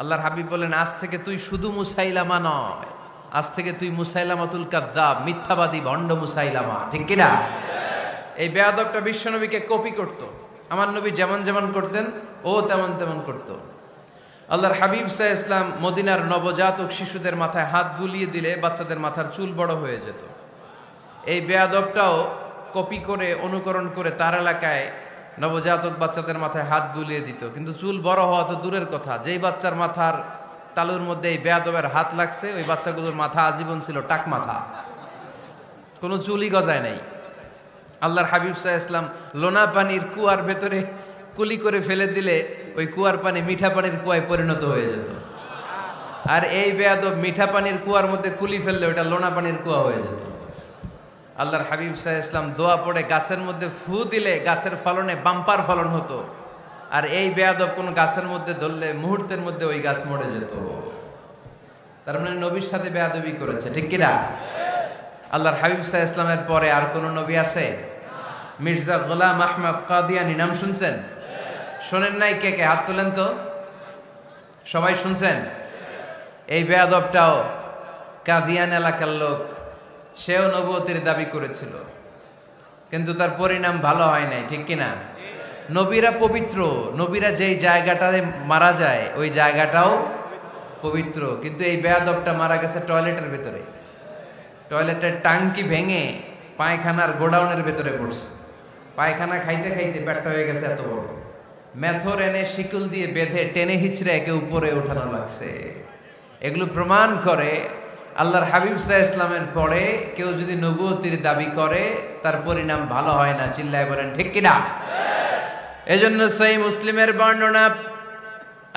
A: আল্লাহর হাবিব বললেন আজ থেকে তুই শুধু মুসাইলামা নয়, আজ থেকে তুই মুসাইলামাতুল কাযযাব, মিথ্যাবাদী ভণ্ড মুসাইলামা, ঠিক কি না? এই বেয়াদবটা বিশ্বনবীকে কপি করত, আমার নবী যেমন যেমন করতেন ও তেমন তেমন করত। আল্লাহর হাবিব সাল্লাল্লাহু আলাইহি ওয়াসাল্লাম মদিনার নবজাতক শিশুদের মাথায় হাত বুলিয়ে দিলে বাচ্চাদের মাথার চুল বড় হয়ে যেত। এই বেয়াদবটাও কপি করে অনুকরণ করে তার এলাকায় নবজাতক বাচ্চাদের মাথায় হাত বুলিয়ে দিত, কিন্তু চুল বড় হওয়া তো দূরের কথা, যেই বাচ্চার মাথার তালুর মধ্যে এই বেয়াদবের হাত লাগছে ওই বাচ্চাগুলোর মাথা আজীবন ছিল টাক মাথা, কোনো চুলই গজায় নাই। আল্লাহর হাবিব সাল্লাল্লাহু আলাইহি ওয়াসাল্লাম লোনা পানির কুয়ার ভেতরে কুলি করে ফেলে দিলে ওই কুয়ার পানি মিঠা পানির কুয়ায় পরিণত হয়ে যেত। আর এই বেয়াদব মিঠা পানির কুয়ার মধ্যে কুলি ফেললে ওটা লোনা পানির কুয়া হয়ে যেত। আল্লাহর হাবিব সাল্লাল্লাহু আলাইহি ওয়াসাল্লাম দোয়া পড়ে গাছের মধ্যে ফু দিলে গাছের ফলনে বাম্পার ফলন হতো, আর এই বেয়াদব কোন গাছের মধ্যে ধরলে মুহূর্তের মধ্যে ওই গাছ মরে যেত। তার মানে নবীর সাথে বেয়াদবি করেছে, ঠিক কিনা? আল্লাহর হাবিব সাল্লাল্লাহু আলাইহি ওয়াসাল্লামের পরে আর কোন নবী আছে? মির্জা গোলাম আহমদ কাদিয়ানী নাম শুনছেন? শোনেন নাই? কে কে হাত তোলেন তো। সবাই শুনছেন? এই বেয়াদবটাও কাদিয়ান এলাকার লোক, সেও নবুয়তির দাবি করেছিল, কিন্তু তার পরিণাম ভালো হয় নাই, ঠিক কিনা? নবীরা পবিত্র, নবীরা যেই জায়গাটায় মারা যায় ওই জায়গাটাও পবিত্র, কিন্তু এই বেয়াদবটা মারা গেছে টয়লেটের ভেতরে, টয়লেটের টাঙ্কি ভেঙে পায়খানার গোডাউনের ভেতরে পড়ছে, পায়খানা খাইতে খাইতে পেটটা হয়ে গেছে এত বড়, মেথর এনে শিকল দিয়ে বেঁধে টেনে হিচড়ে একে উপরে ওঠানো লাগছে। এগুলো প্রমাণ করে আল্লাহর হাবিব সাল্লাল্লাহু আলাইহি ইসলামের পরে কেউ যদি নবুয়তির দাবি করে তার পরিণাম ভালো হয় না। চিল্লায় বলেন ঠিক কিনা? এজন্য সহিহ মুসলিমের বর্ণনা,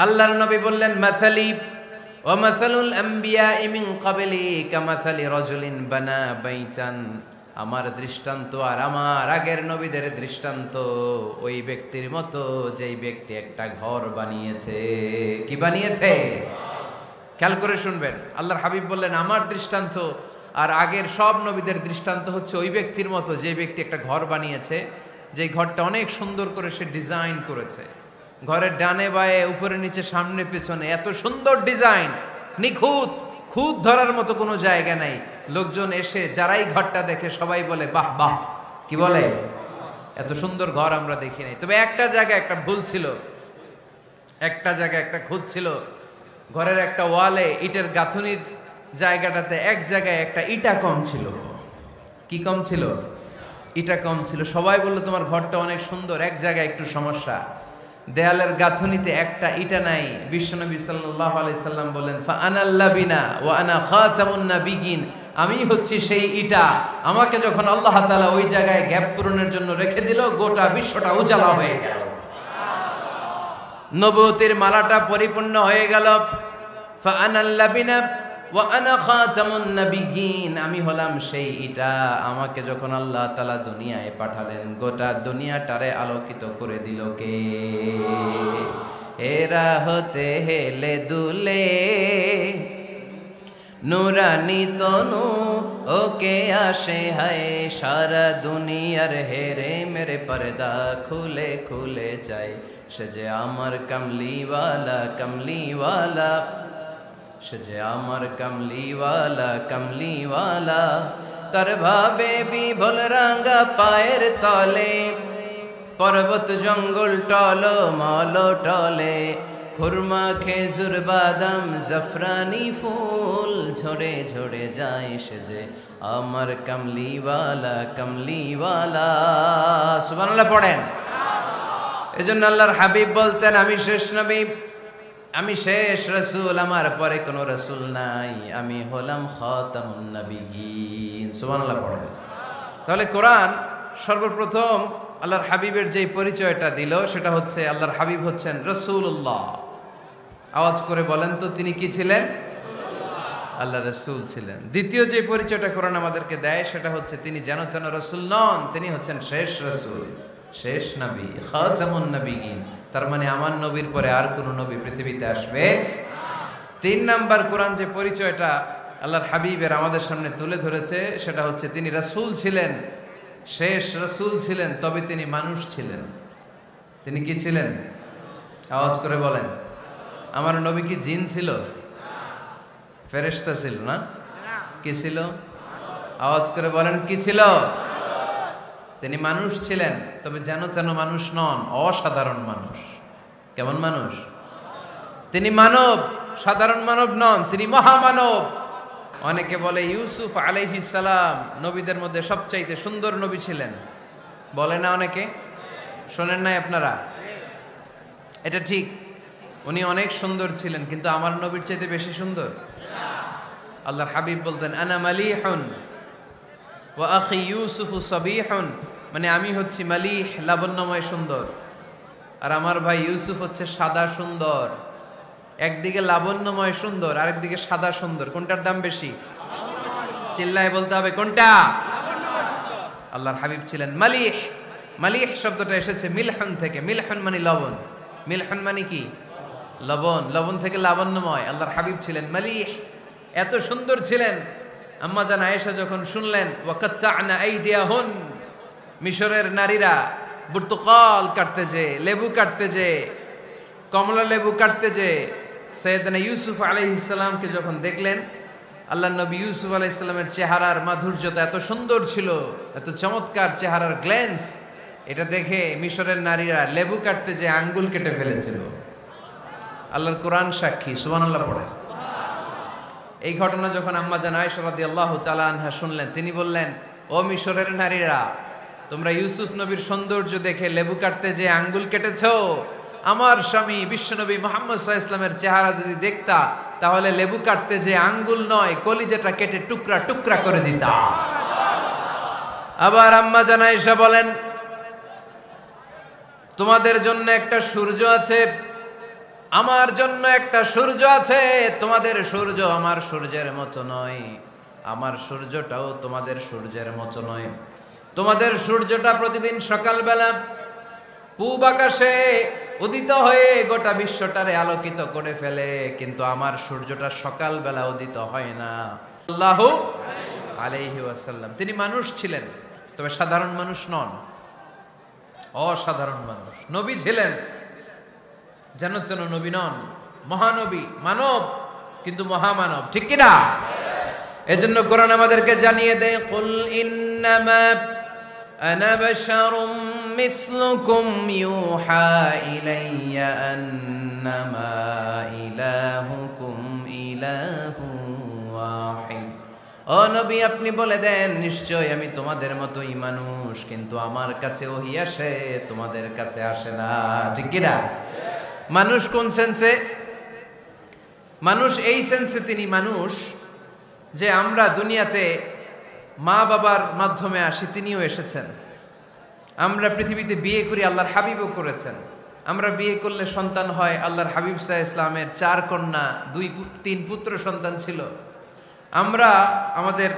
A: আল্লাহর নবী বললেন, মাসালি ওয়া মাসালুল আমবিয়াই মিন ক্বাবলি কামাসালি রাজুলিন বানা বাইতান, আমার দৃষ্টান্ত আর আমার আগের নবীদের দৃষ্টান্ত ওই ব্যক্তির মতো যেই ব্যক্তি একটা ঘর বানিয়েছে। কি বানিয়েছে? খেয়াল করে শুনবেন, আল্লাহর হাবিব বললেন আমার দৃষ্টান্ত আর আগের সব নবীদের দৃষ্টান্ত হচ্ছে ওই ব্যক্তির মতো যে ব্যক্তি একটা ঘর বানিয়েছে, যে ঘরটা অনেক সুন্দর করে সে ডিজাইন করেছে। ঘরের ডানে বায়ে উপরে নিচে সামনে পেছনে এত সুন্দর ডিজাইন, নিখুঁত, খুঁত ধরার মতো কোনো জায়গা নাই। লোকজন এসে যারাই ঘরটা দেখে সবাই বলে বাহ বাহ, কি বলে, এত সুন্দর ঘর আমরা দেখি নাই। তবে একটা জায়গায় একটা ভুল ছিল, একটা জায়গায় একটা খুঁত ছিল। ঘরের একটা ওয়ালে ইটের গাঁথুনির জায়গাটাতে এক জায়গায় একটা ইটা কম ছিল। কি কম ছিল? ইটা কম ছিল। সবাই বললো তোমার ঘরটা অনেক সুন্দর, এক জায়গায় একটু সমস্যা, দেয়ালের গাঁথুনিতে একটা ইটা নাই। বিশ্বনবী সাল্লাল্লাহু আলাইহি সাল্লাম বলেন, ফা আনাল লাবিনা ওয়া আনা খাতামুন নাবিয়িন, আমি হচ্ছি সেই ইটা। আমাকে যখন আল্লাহ তাআলা ওই জায়গায় গ্যাপ পূরণের জন্য রেখে দিল, গোটা বিশ্বটা উজালা হয়ে গেল, নবুয়তের মালাটা পরিপূর্ণ হয়ে গেল। ফা আনাল লাবিনা ওয়া আনা খাতামুন নাবিয়িন, আমি হলাম সেই ইটা। আমাকে যখন আল্লাহ তাআলা দুনিয়ায় পাঠালেন, গোটা দুনিয়াটারে আলোকিত করে দিল কে? এরা হতে হেলে দুলে নুরানি তনু ওকে আসে হায়, সারা দুনিয়ার হেরে মেরে পর্দা খুলে খুলে যায়। সে যে আমার কামলিওয়ালা কামলিওয়ালা, সে যে আমার কামলিওয়ালা কামলিওয়ালা, তার ভাবে বিভোল রাঙ্গা পায়ের তলে, পর্বত জঙ্গল টল মল টলে, খুরমা খেজুর বাদাম জাফরানি ফুল ঝরে ঝরে যায়। সে যে আমার কামলিওয়ালা কামলিওয়ালা। সুবহানাল্লাহ পড়েন। এজন্য আল্লাহর হাবিব বলতেন, আমি শেষ নবী, আমি শেষ রাসূল, আমার পরে কোনো রাসূল নাই, আমি হলাম খাতামুন নাবিয়িন। সুবহানাল্লাহ পড়েন। তাহলে কোরআন সর্বপ্রথম আল্লাহর হাবিবের যে পরিচয়টা দিল সেটা হচ্ছে আল্লাহর হাবিব হচ্ছেন রাসূলুল্লাহ। আওয়াজ করে বলেন তো, তিনি কি ছিলেন? আল্লাহ রাসূল ছিলেন। দ্বিতীয় যে পরিচয়টা কোরআন আমাদেরকে দেয় সেটা হচ্ছে তিনি যেন তেন রাসূল নন, তিনি হচ্ছেন শেষ রাসূল, শেষ নবী, খাতামুন নাবিয়িন। তার মানে আমার নবীর পরে আর কোন নবী পৃথিবীতে আসবে। তিন নাম্বার কোরআন যে পরিচয়টা আল্লাহর হাবিবের আমাদের সামনে তুলে ধরেছে সেটা হচ্ছে তিনি রাসূল ছিলেন, শেষ রাসূল ছিলেন, তবে তিনি মানুষ ছিলেন। তিনি কি ছিলেন? আওয়াজ করে বলেন। আমার নবী কি জিন ছিল? ফেরেশতা ছিল না? কি ছিল? আওয়াজ করে বলেন, কি ছিল? তিনি মানুষ ছিলেন, তবে যেন তেন মানুষ নন, অসাধারণ মানুষ। কেমন মানুষ? তিনি মানব, সাধারণ মানব নন, তিনি মহামানব। অনেকে বলে ইউসুফ আলাইহিস সালাম নবীদের মধ্যে সবচাইতে সুন্দর নবী ছিলেন, বলে না অনেকে? শোনেন নাই আপনারা? এটা ঠিক, উনি অনেক সুন্দর ছিলেন, কিন্তু আমার নবীর চাইতে বেশি সুন্দর। আল্লাহর হাবিব বলতেন, আনা মালিহুন ওয়া আখি ইউসুফু সাবিহুন, মানে আমি হচ্ছি মালিহ, লাবণ্যময় সুন্দর, আর আমার ভাই ইউসুফ হচ্ছে সাদা সুন্দর। একদিকে লাবণ্যময় সুন্দর, আরেকদিকে সাদা সুন্দর, কোনটার দাম বেশি? চিল্লায় বলতে হবে কোনটা? আল্লাহর হাবিব ছিলেন মালিহ। মালিহ শব্দটা এসেছে মিলহন থেকে। মিলহন মানে লবণ, মিলহন মানে কি? লবণ। লবণ থেকে লাবণ্যময়। আল্লাহর হাবিব ছিলেন মালিহ, এত সুন্দর ছিলেন। আম্মা জান আয়েশা যখন শুনলেন ওয়াকাত্তা'না আইদিয়াহুন, মিশরের নারীরা বুর্তুকাল কাটতে যে, লেবু কাটতে যে, কমলা লেবু কাটতে যে সাইয়েদনা ইউসুফ আলাইহিস সালামকে যখন দেখলেন, আল্লাহর নবী ইউসুফ আলাইহিস সালামের চেহারার মাধুর্যতা এত সুন্দর ছিল, এত চমৎকার চেহারার গ্ল্যান্স, এটা দেখে মিশরের নারীরা লেবু কাটতে যে আঙ্গুল কেটে ফেলেছিল। আল্লাহর কোরআন সাক্ষী। সুবহানাল্লাহ পড়ে। এই ঘটনা যখন আম্মা জান আয়েশা রাদিয়াল্লাহু তাআলা আনহা শুনলেন, তিনি বললেন, ও মিশরের নারীরা, তোমরা ইউসুফ নবীর সৌন্দর্য দেখে লেবু কাটতে যে আঙ্গুল কেটেছো, আমার স্বামী বিশ্বনবী মুহাম্মদ সাল্লাল্লাহু আলাইহি ওয়াসাল্লামের চেহারা যদি দেখতা তাহলে লেবু কাটতে যে আঙ্গুল নয় কলিজাটা কেটে টুকরা টুকরা করে দিতাম। আবার আম্মা জান আয়েশা বলেন, তোমাদের জন্য একটা সূর্য আছে, আমার জন্য একটা সূর্য আছে। তোমাদের সূর্য আমার সূর্যের মতো নয়, আমার সূর্যটাও তোমাদের সূর্যের মতো নয়। তোমাদের সূর্যটা প্রতিদিন সকালবেলা পূব আকাশে উদিত হয়ে গোটা বিশ্বটারে আলোকিত করে ফেলে, কিন্তু আমার সূর্যটা সকালবেলা উদিত হয় না। আল্লাহু আলাইহি ওয়াসাল্লাম তিনি মানুষ ছিলেন, তবে সাধারণ মানুষ নন, অসাধারণ মানুষ। নবী ছিলেন, যেন যেন নবী নন, মহানবী, মানব কিন্তু মহামানব, ঠিক কিনা? এজন্য কোরআন আমাদেরকে জানিয়ে দেয়, কুল ইন্নামা আনা বাশারুম মিসলুকুম ইউহা ইলাইয়া আন্নামা ইলাহুকুম ইলাহুন ওয়াহিদ। ও নবী, আপনি বলে দেন, নিশ্চয় আমি তোমাদের মতোই মানুষ, কিন্তু আমার কাছে ওহী আসে, তোমাদের কাছে আসে না, ঠিক কিনা? মানুষ কোন সেন্সে? মানুষ এই সেন্সে তিনি মানুষ যে আমরা দুনিয়াতে মা বাবার মাধ্যমে আসি, তিনিও এসেছেন। আমরা পৃথিবীতে বিয়ে করি, আল্লাহর হাবিবও করেছেন। আমরা বিয়ে করলে সন্তান হয়, আল্লাহর হাবিব সাল্লাল্লাহু আলাইহি ইসলামের 4 কন্যা 3 পুত্র সন্তান ছিল। আমরা আমাদের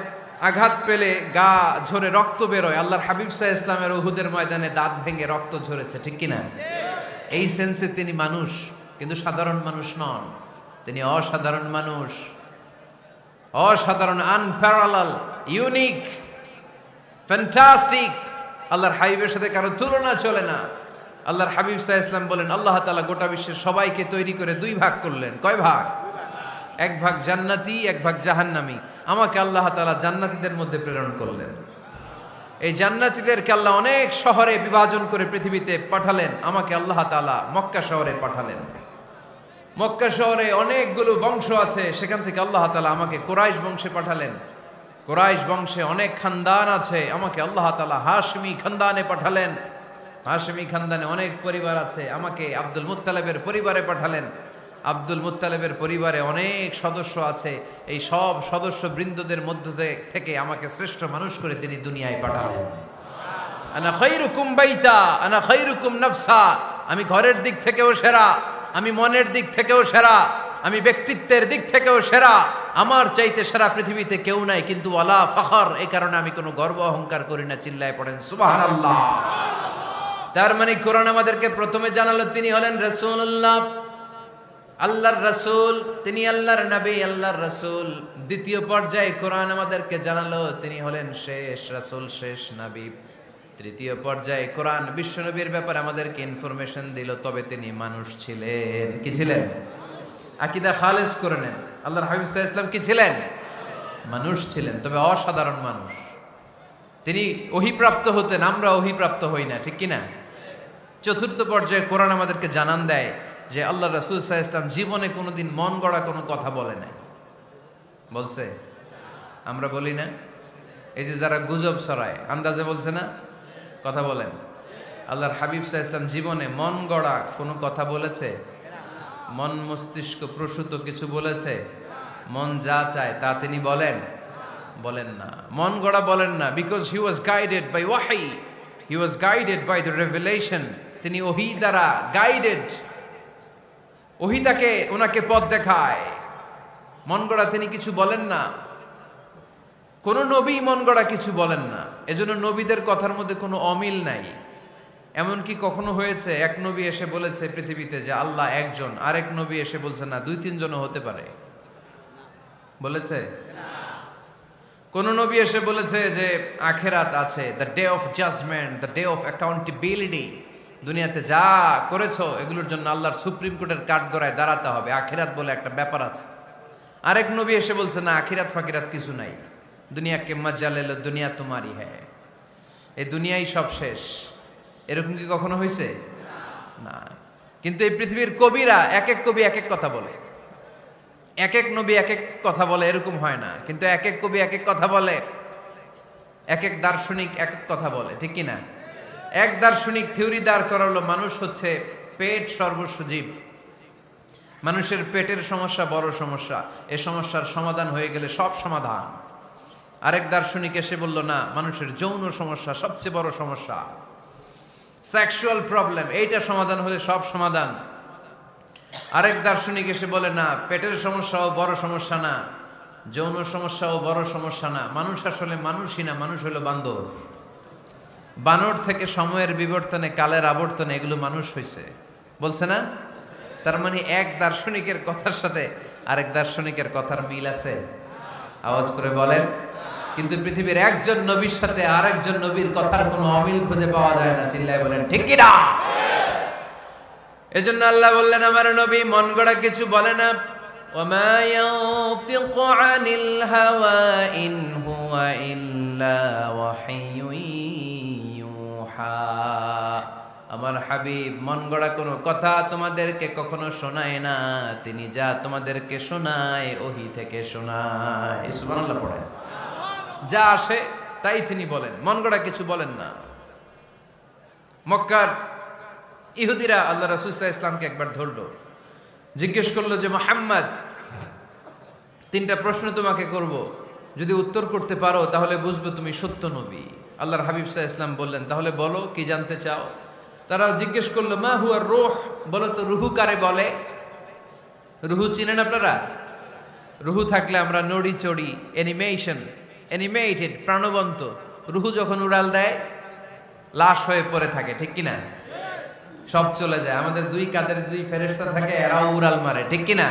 A: আঘাত পেলে গা ঝরে রক্ত বেরোয়, আল্লাহর হাবিব সাল্লাল্লাহু আলাইহি ইসলামের উহুদের ময়দানে দাঁত ভেঙে রক্ত ঝরেছে, ঠিক কিনা? এই সেন্সে তিনি মানুষ, কিন্তু সাধারণ মানুষ নন, তিনি অসাধারণ মানুষ, অসাধারণ, আনপ্যারালাল, ইউনিক, ফ্যান্টাস্টিক। আল্লাহর হাবিবের সাথে কারো তুলনা চলে না। আল্লাহর হাবিব সাল্লাল্লাহু আলাইহি ওয়াসাল্লাম বলেন, আল্লাহ তাআলা গোটা বিশ্বের সবাইকে তৈরি করে 2 ভাগ করলেন। কয় ভাগ? 1 ভাগ জান্নাতি, 1 ভাগ জাহান্নামী। আমাকে আল্লাহ তাআলা জান্নাতীদের মধ্যে প্রেরণ করলেন। এই জান্নাতীদেরকে আল্লাহ অনেক শহরে বিভাজন করে পৃথিবীতে পাঠালেন, আমাকে আল্লাহ তাআলা মক্কা শহরে পাঠালেন। মক্কা শহরে অনেকগুলো বংশ আছে, সেখান থেকে আল্লাহ তাআলা আমাকে কুরাইশ বংশে পাঠালেন। কুরাইশ বংশে অনেক খানদান আছে, আমাকে আল্লাহ তাআলা হাশমি খানদানে পাঠালেন। হাশমি খানদানে অনেক পরিবার আছে, আমাকে আব্দুল মুত্তালিবের পরিবারে পাঠালেন। আব্দুল মুত্তালিবের পরিবারে অনেক সদস্য আছে, এই সব সদস্য বৃন্দদের মধ্য থেকে আমাকে শ্রেষ্ঠ মানুষ করে তিনি দুনিয়ায় পাঠালেন। আনা খায়রুকুম বাইতা আনা খায়রুকুম নাফসা, আমি ঘরের দিক থেকেও সেরা, আমি মনের দিক থেকেও সেরা, আমি ব্যক্তিত্বের দিক থেকেও সেরা, আমার চাইতে সেরা পৃথিবীতে কেউ নাই, কিন্তু ওয়ালা ফখর, এই কারণে আমি কোনো গর্ব অহংকার করি না। চিল্লায় পড়েন সুবহানাল্লাহ। তার মানে কোরআন আমাদেরকে প্রথমে জানালো তিনি হলেন রাসূলুল্লাহ, আল্লাহর রাসূল, তিনি আল্লাহর নবী, আল্লাহর রাসূল। দ্বিতীয় পর্যায়ে কোরআন আমাদেরকে জানালো তিনি হলেন শেষ রাসূল, শেষ নবী। তৃতীয় পর্যায়ে কোরআন বিশ্বনবীর ব্যাপারে আমাদেরকে ইনফরমেশন দিল, তবে তিনি মানুষ ছিলেন। কি ছিলেন? আকীদা খালেস করে নেন, আল্লাহর হাবিব সাল্লাল্লাহু আলাইহি ওয়াসাল্লাম কি ছিলেন? মানুষ ছিলেন, তবে অসাধারণ মানুষ। তিনি ওহীপ্রাপ্ত হতেন, আমরা ওহীপ্রাপ্ত হই না, ঠিক কিনা? চতুর্থ পর্যায়ে কোরআন আমাদেরকে জানান দেয় যে আল্লাহ রাসূল সাল্লাল্লাহু আলাইহি ওয়াসাল্লাম জীবনে কোনোদিন মন গড়া কোনো কথা বলে নাই। বলছে? আমরা বলি না? এই যে যারা গুজব ছড়ায়, আন্দাজে বলছে না, কথা বলেন। আল্লাহর হাবিব সাল্লাল্লাহু আলাইহি ওয়াসাল্লাম জীবনে মন গড়া কোনো কথা বলেছে? মন মস্তিষ্ক প্রসূত কিছু বলেছে? মন যা চায় তা তিনি বলেন? বলেন না, মন গড়া বলেন না। Because he was guided by ওয়াহি, he was guided by the revelation. তিনি ওহী দ্বারা গাইডেড, ওহী তাকে ওনাকে পথ দেখায়। মন গড়া তিনি কিছু বলেন না, কোন নবী মন গড়া কিছু বলেন না। এজন্য নবীদের কথার মধ্যে কোনো অমিল নাই। এমনকি কখনো হয়েছে এক নবী এসে বলেছে পৃথিবীতে যে আল্লাহ একজন, আরেক নবী এসে বলছে না 2-3 জনও হতে পারে? বলেছে? কোন নবী এসে বলেছে যে আখিরাত আছে, the day of judgment, the day of accountability, দুনিয়াতে যা করেছো এগুলোর জন্য আল্লাহর সুপ্রিম কোর্টের কাঠগড়ায় দাঁড়াতে হবে, আখিরাত বলে একটা ব্যাপার আছে। আরেক নবী এসে বলছে না, আখিরাত ফাকিরাত কিছু নাই, দুনিয়াকে মজা লেলো, দুনিয়া তোমারই হ্যায়, এই দুনিয়াই সব শেষ। এরকম কি কখনো হয়েছে? না। কিন্তু এই পৃথিবীর কবিরা এক এক কবি এক এক কথা বলে, এক এক নবী এক এক কথা বলে, এরকম হয় না। কিন্তু এক এক কবি এক এক কথা বলে, এক এক দার্শনিক এক এক কথা বলে, ঠিক কিনা? এক দার্শনিক থিওরি দাঁড় করালো মানুষ হচ্ছে পেট সর্বস্ব জীব, মানুষের পেটের সমস্যা বড় সমস্যা, এ সমস্যার সমাধান হয়ে গেলে সব সমাধান। আরেক দার্শনিক এসে বলল না, মানুষের যৌন সমস্যা সবচেয়ে বড় সমস্যা, সেক্সুয়াল প্রবলেম, এইটা সমাধান হলে সব সমাধান। আরেক দার্শনিক এসে বলে না, পেটের সমস্যাও বড় সমস্যা না, যৌন সমস্যাও বড় সমস্যা না, মানুষ আসলে মানুষই না, মানুষ হলো বান্দর। বানর থেকে সময়ের বিবর্তনে, কালের আবর্তনে এগুলো মানুষ হয়েছে, বলছে না? তার মানে এক দার্শনিকের কথার সাথে আরেক দার্শনিকের কথার মিল আছে? আওয়াজ করে বলেন। কিন্তু পৃথিবীর একজন নবীর সাথে আরেকজন নবীর কথার কোনো অমিল খুঁজে পাওয়া যায় না। চিল্লায় বলেন ঠিক কি না? এজন্য আল্লাহ বললেন, আমার নবী মন গড়া কিছু বলে না। ওয়ামা ইয়ানতিকু আনিল হাওয়া ইন হুয়া ইল্লা ওয়াহিয়ুন ইউহা। আমার হাবিব মন গড়া কোনো কথা তোমাদেরকে কখনো শোনায় না, তিনি যা তোমাদেরকে শোনায় ওহী থেকে শোনায়। সুবহানাল্লাহ পড়েন। যা আসে তাই তিনি বলেন, মন গড়া কিছু বলেন না। মক্কার ইহুদিরা আল্লাহ রাসূল সাল্লাল্লাহু আলাইহি ওয়াসাল্লামকে একবার ধরলো, জিজ্ঞেস করলো যে মুহাম্মদ, তিনটা প্রশ্ন তোমাকে করব, যদি উত্তর করতে পারো তাহলে বুঝবো তুমি সত্য নবী। আল্লাহর হাবিব সাল্লাল্লাহু আলাইহি ওয়াসাল্লাম বললেন, তাহলে বলো কি জানতে চাও? তারা জিজ্ঞেস করলো, মা হুয়া রূহ, বলো তো রুহু কারে বলে? রুহু চিনেন আপনারা? রুহু থাকলে আমরা নড়ি চড়ি, অ্যানিমেটেড, প্রাণবন্ত। রুহু যখন উড়াল দেয় লাশ হয়ে পড়ে থাকে, ঠিক কিনা? সব চলে যায়। আমাদের দুই কাঁধের দুই ফেরেশতা থাকে, এরাও উড়াল মারে, ঠিক কিনা?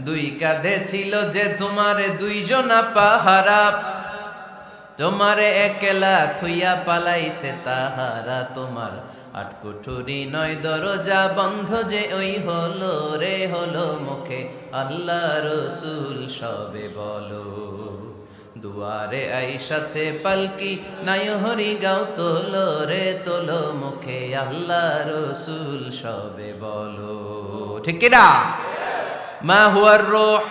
A: দুই কাঁধে ছিল যে তোমারে দুইজনা পাহারা, তোমারে একলা থুইয়া পালাইছে তাহারা, তোমার আট কুঠুরি নয় দরজা বন্ধ যে ওই হলো রে হলো মুখে আল্লাহ রসুল সবে বলো, দুয়ারে আইসাছে পালকি নাই হরি গাও তোলো রে তোলো মুখে আল্লাহ রসুল সবে বলো, ঠিক কিনা? মা হুয়ার রূহ,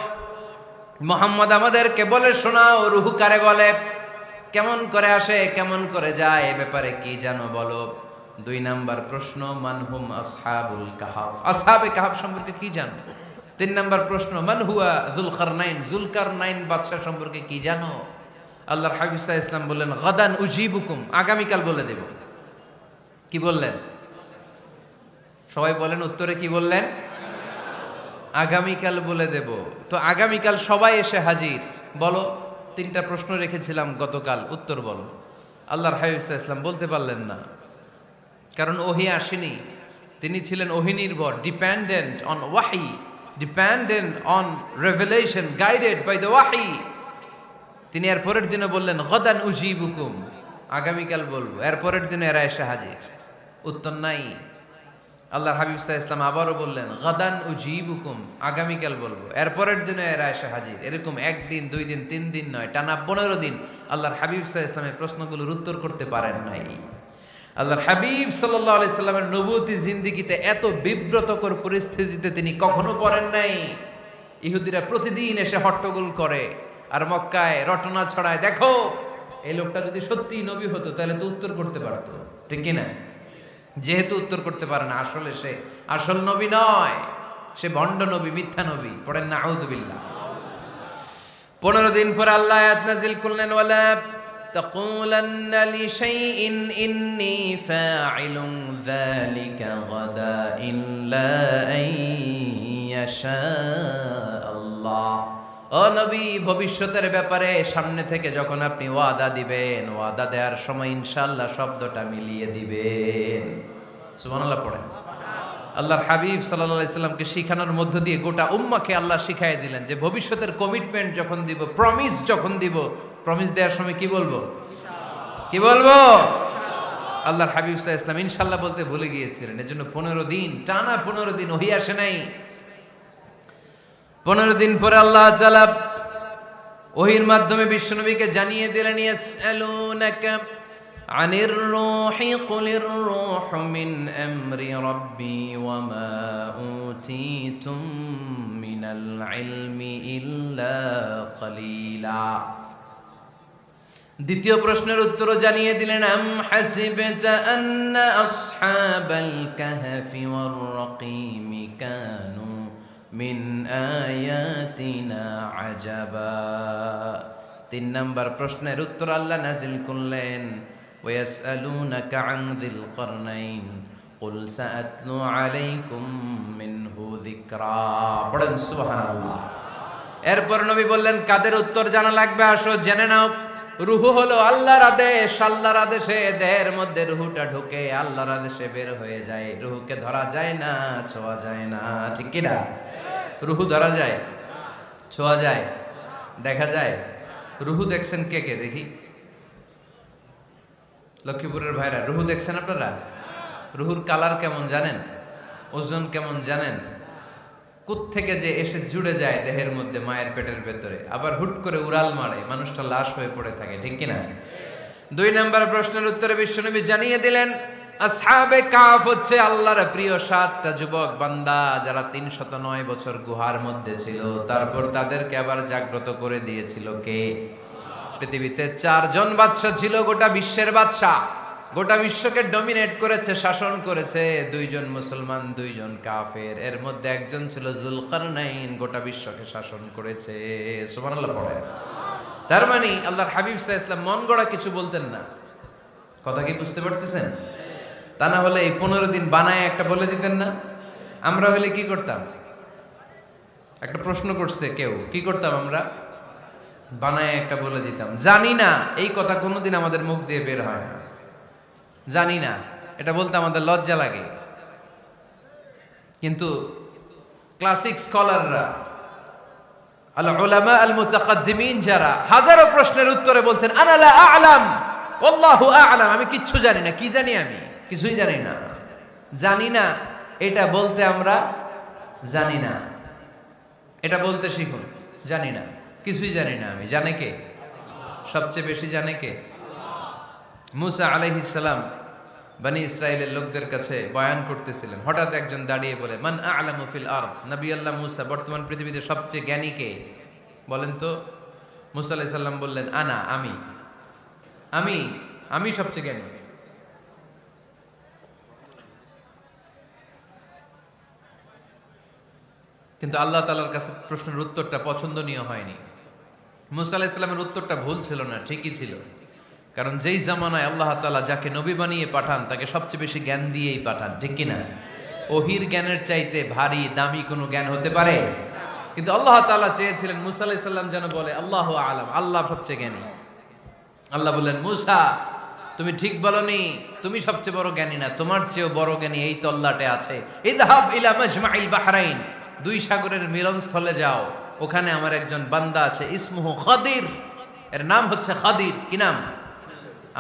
A: মুহাম্মদ আমাদেরকে বলে শোনাও রুহু কারে বলে, কেমন করে আসে, কেমন করে যায়, এ ব্যাপারে কি জানো বলো। দুই নাম্বার প্রশ্ন, মানহুম আসহাবুল কাহাফ, আসহাবে কাহাফ সম্পর্কে কি জানো? তিন নাম্বার প্রশ্ন, মান হুয়া যুলকারনাইন, যুলকারনাইন বাদশা সম্পর্কে কি জানো? আল্লাহর হাবিব সাল্লাল্লাহু আলাইহি ওয়াসাল্লাম বললেন, গাদান উজিবুকুম, আগামীকাল বলে দেব। কি বললেন? সবাই বলেন উত্তরে কি বললেন? আগামীকাল বলে দেব। তো আগামীকাল সবাই এসে হাজির। বলো, তিনটা প্রশ্ন রেখেছিলাম গতকাল, উত্তর বলো। আল্লাহর হাবিব সাল্লাল্লাহু আলাইহি ওয়াসাল্লাম বলতে পারলেন না, কারণ ওহী আসেনি। তিনি ছিলেন ওহী নির্ভর, dependent on wahi, dependent on revelation, guided by the wahi. তিনি এর পরের দিনে বললেন, গাদান উজিবুকুম, আগামীকাল বলবো। এর পরের দিনে এরা এসে হাজির, উত্তর নাই। আল্লাহর হাবিব সাল্লাল্লাহু আলাইহি ওয়াসাল্লাম আবারও বললেন, গাদান উজিবুকুম, আগামীকাল বলবো। এর পরের দিনে এরা এসে হাজির। এরকম একদিন, দুই দিন, 3 দিন নয়, টানা 15 দিন আল্লাহর হাবিব সাল্লাল্লাহু আলাইহি ওয়াসাল্লামের প্রশ্নগুলোর উত্তর করতে পারেন নাই। আল্লাহর হাবিব সাল্লাল্লাহু আলাইহি সাল্লামের নবুয়তি জিন্দেগিতে এত বিব্রতকর পরিস্থিতিতে তিনি কখনো পড়েন নাই। ইহুদিরা প্রতিদিন এসে হট্টগোল করে আর মক্কায় রটনা ছড়ায়, দেখো এই লোকটা যদি সত্যি নবী হতো তাহলে তো উত্তর করতে পারতো, ঠিক কি না? যেহেতু উত্তর করতে পারে না, আসলে সে আসল নবী নয়, সে ভণ্ড নবী, মিথ্যা নবী। পড়েন না আউযুবিল্লাহ। 15 দিন পর আল্লাহ আয়াত নাযিল করলেন, ওয়ালা তাকুলান্না লিশাইইন ইন্নী ফাইলুন যালিকা গাদা ইল্লা আইয়াশা আল্লাহ। ও নবী, ভবিষ্যতের ব্যাপারে সামনে থেকে যখন আপনি ওয়াদা দিবেন, ওয়াদা দেওয়ার সময় ইনশাআল্লাহ শব্দটা মিলিয়ে দিবেন। সুবহানাল্লাহ পড়েন। আল্লাহর হাবিব সাল্লাল্লাহু আলাইহি সাল্লামকে শিখানোর মধ্য দিয়ে গোটা উম্মাহকে আল্লাহ শিখাইয়ে দিলেন যে ভবিষ্যতের কমিটমেন্ট যখন দিব, প্রমিস যখন দিব, প্রমিস দেওয়ার সময় কি বলবো? কি বলবো? আল্লাহর হাবিব সাল্লাল্লাহু আলাইহি সাল্লাম ইনশাআল্লাহ বলতে ভুলে গিয়েছিলেন। এজন্য 15 দিন, টানা 15 দিন ওহী আসে নাই। 15 দিন পরে আল্লাহ তাআলা ওহীর মাধ্যমে বিশ্বনবীকে জানিয়ে দিলেন, ইয়াসআলুনাকা আনির রূহি কুলির রূহু মিন আমরি রাব্বি ওয়া মা উতীতুম মিনাল ইলমি ইল্লা কলিলা। দ্বিতীয় প্রশ্নের উত্তরও জানিয়ে দিলেন, আম হাসিবতা আন্না আসহাবাল কাহফি ওয়ার রাকিম কানু মিন আয়াতিনা আজাবা। 3 নাম্বার প্রশ্নের উত্তর আল্লাহ নাজিল করলেন, ওয়াসআলুনাকা আন যিল করনাইন কুল সাআতলু আলাইকুম মিনহু যিকরা। পড়েন সুবহানাল্লাহ। এরপর নবী বললেন, কাদের উত্তর জানা লাগবে? আসো জেনে নাও। রুহু হলো আল্লাহর আদেশ, আল্লাহর আদেশে দেহের মধ্যে রুহুটা ঢুকে আল্লাহর আদেশে বের হয়ে যায়। রুহুকে ধরা যায় না, ছোঁয়া যায় না, ঠিক কি না? রুহু ধরা যায়, ছোঁয়া যায়, দেখা যায়? রুহু দেখছেন কে কে? দেখি লক্ষ্মীপুরের ভাইরা, রুহু দেখছেন আপনারা? রুহুর কালার কেমন জানেন? ওজন কেমন জানেন? কোত্থেকে যে এসে জুড়ে যায় দেহের মধ্যে, মায়ের পেটের ভেতরে, আবার হুট করে উড়াল মারে, মানুষটা লাশ হয়ে পড়ে থাকে, ঠিক কিনা? 2 নম্বর প্রশ্নের উত্তরে বিশ্বনবী জানিয়ে দিলেন, আসহাবে কাফ হচ্ছে আল্লাহর প্রিয় 7টা যুবক বান্দা, যারা 309 বছর গুহার মধ্যে ছিল। তারপর তাদেরকে আবার জাগ্রত করে দিয়েছিল কে? পৃথিবীতে 4 জন বাদশা ছিল, গোটা বিশ্বের বাদশা, গোটা বিশ্বকে ডমিনেট করেছে, শাসন করেছে। 2 জন মুসলমান, 2 জন কাফের। এর মধ্যে একজন ছিল যুলকারনাইন, গোটা বিশ্বকে শাসন করেছে। সুবহানাল্লাহ পড়ে। তার মানে আল্লাহর হাবিব সাল্লাল্লাহু আলাইহি ওয়াসাল্লাম মন গড়া কিছু বলতেন না। কথা কি বুঝতে পারতেছেন? তা না হলে এই 15 দিন বানায় একটা বলে দিতেন না? আমরা হলে কি করতাম? একটা প্রশ্ন করছে কেউ, কি করতাম আমরা? বানায় একটা বলে দিতাম। জানি না, এই কথা কোনোদিন আমাদের মুখ দিয়ে বের হয় না। জানি না, এটা বলতে আমাদের লজ্জা লাগে। কিন্তু ক্লাসিক স্কলাররা, আল উলামা আল মুতাকাদ্দিমিন, যারা হাজারো প্রশ্নের উত্তরে বলতেন, আনা লা আ'লাম ওয়াল্লাহু আ'লাম, আমি কিচ্ছু জানি না। কি জানি? আমি কিছুই জানি না। জানি না এটা বলতে আমরা জানি না, এটা বলতে শিখুন। জানি না, কিছুই জানি না আমি। জানে কে? সবচেয়ে বেশি জানে কে? মুসা আলাইহিস সালাম বনি ইসরাইলের লোকদের কাছে বয়ান করতেছিলেন। হঠাৎ একজন দাঁড়িয়ে বলে, মান আ'লামু ফিল আরদ। নবী আল্লাহ মুসা, বর্তমান পৃথিবীতে সবচেয়ে জ্ঞানী কে বলেন তো? মুসা আলাইহিস সালাম বললেন, আনা, আমি আমি আমি সবচেয়ে জ্ঞানী। কিন্তু আল্লাহ তাআলার কাছে প্রশ্নের উত্তরটা পছন্দনীয় হয়নি। মুসা আলাইহিস সালামের উত্তরটা ভুল ছিল না, ঠিকই ছিল। কারণ যেই জামানায় আল্লাহ তাআলা যাকে নবী বানিয়ে পাঠান, তাকে সবচেয়ে বেশি জ্ঞান দিয়েই পাঠান, ঠিক কিনা? ওহির জ্ঞানের চাইতে ভারী দামি কোনো জ্ঞান হতে পারে? কিন্তু আল্লাহ তাআলা চেয়েছিলেন মুসা আলাইহিস সালাম যেন বলে, আল্লাহু আ'লাম, আল্লাহ সবচেয়ে জ্ঞানী। আল্লাহ বললেন, মুসা তুমি ঠিক বলনি, তুমি সবচেয়ে বড় জ্ঞানী না, তোমার চেয়েও বড় জ্ঞানী এই তল্লাটে আছে। ইযহাব ইলা মাজমাইল বাহরাইন, 2 সাগরের মিলনস্থলে যাও, ওখানে আমার একজন বান্দা আছে, ইসমুহু খাদির, এর নাম হচ্ছে খাদির। কি নাম?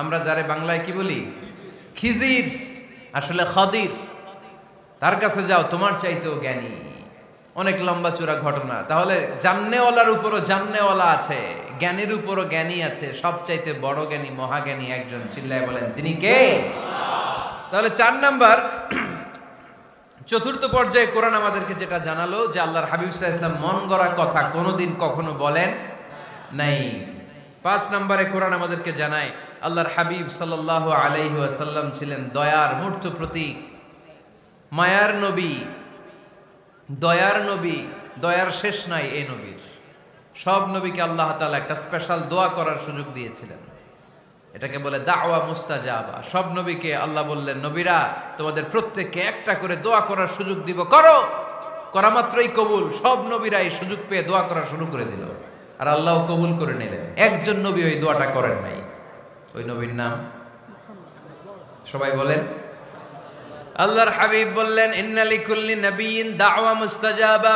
A: আমরা যারে বাংলায় কি বলি? খিজির, আসলে খাদির। তার কাছে যাও, তোমার চাইতেও জ্ঞানী। অনেক লম্বা চূড়া ঘটনা। তাহলে জান্নেওয়ালার উপরও জান্নেওয়ালা আছে, জ্ঞানীর উপরও জ্ঞানী আছে। সবচাইতে বড় জ্ঞানী, মহাজ্ঞানী একজন, চিল্লায় বলেন তিনি কে? তাহলে 4 নাম্বার, চতুর্থ পর্যায়ে কোরআন আমাদেরকে যেটা জানালো, যে আল্লাহর হাবিব সাল্লাল্লাহু আলাইহি ওয়াসাল্লাম মন গড়া কথা কোনোদিন কখনো বলেন নাই। 5 নম্বরে কোরআন আমাদেরকে জানায়, আল্লাহর হাবিব সাল্লাল্লাহু আলাইহি ওয়াসাল্লাম ছিলেন দয়ার মূর্ত প্রতীক, মায়ার নবী, দয়ার নবী। দয়ার শেষ নাই এই নবীর। সব নবীকে আল্লাহ তাআলা একটা স্পেশাল দোয়া করার সুযোগ দিয়েছিলেন, এটাকে বলে দাওয়া মুস্তাজাবা। সব নবীকে আল্লাহ বললেন, নবীরা তোমাদের প্রত্যেককে একটা করে দোয়া করার সুযোগ দিব, করো। করা মাত্রই কবুল। সব নবীরা এই সুযোগ পেয়ে দোয়া করা শুরু করে দিল, আর আল্লাহ কবুল করে নিলেন। একজন নবী ওই দোয়াটা করেন নাই। ওই নবীর নাম সবাই বলেন। আল্লাহর হাবিব বললেন, ইন্না লিকুল্লি নাবিয়্যিন দাওয়া মুস্তাজাবা।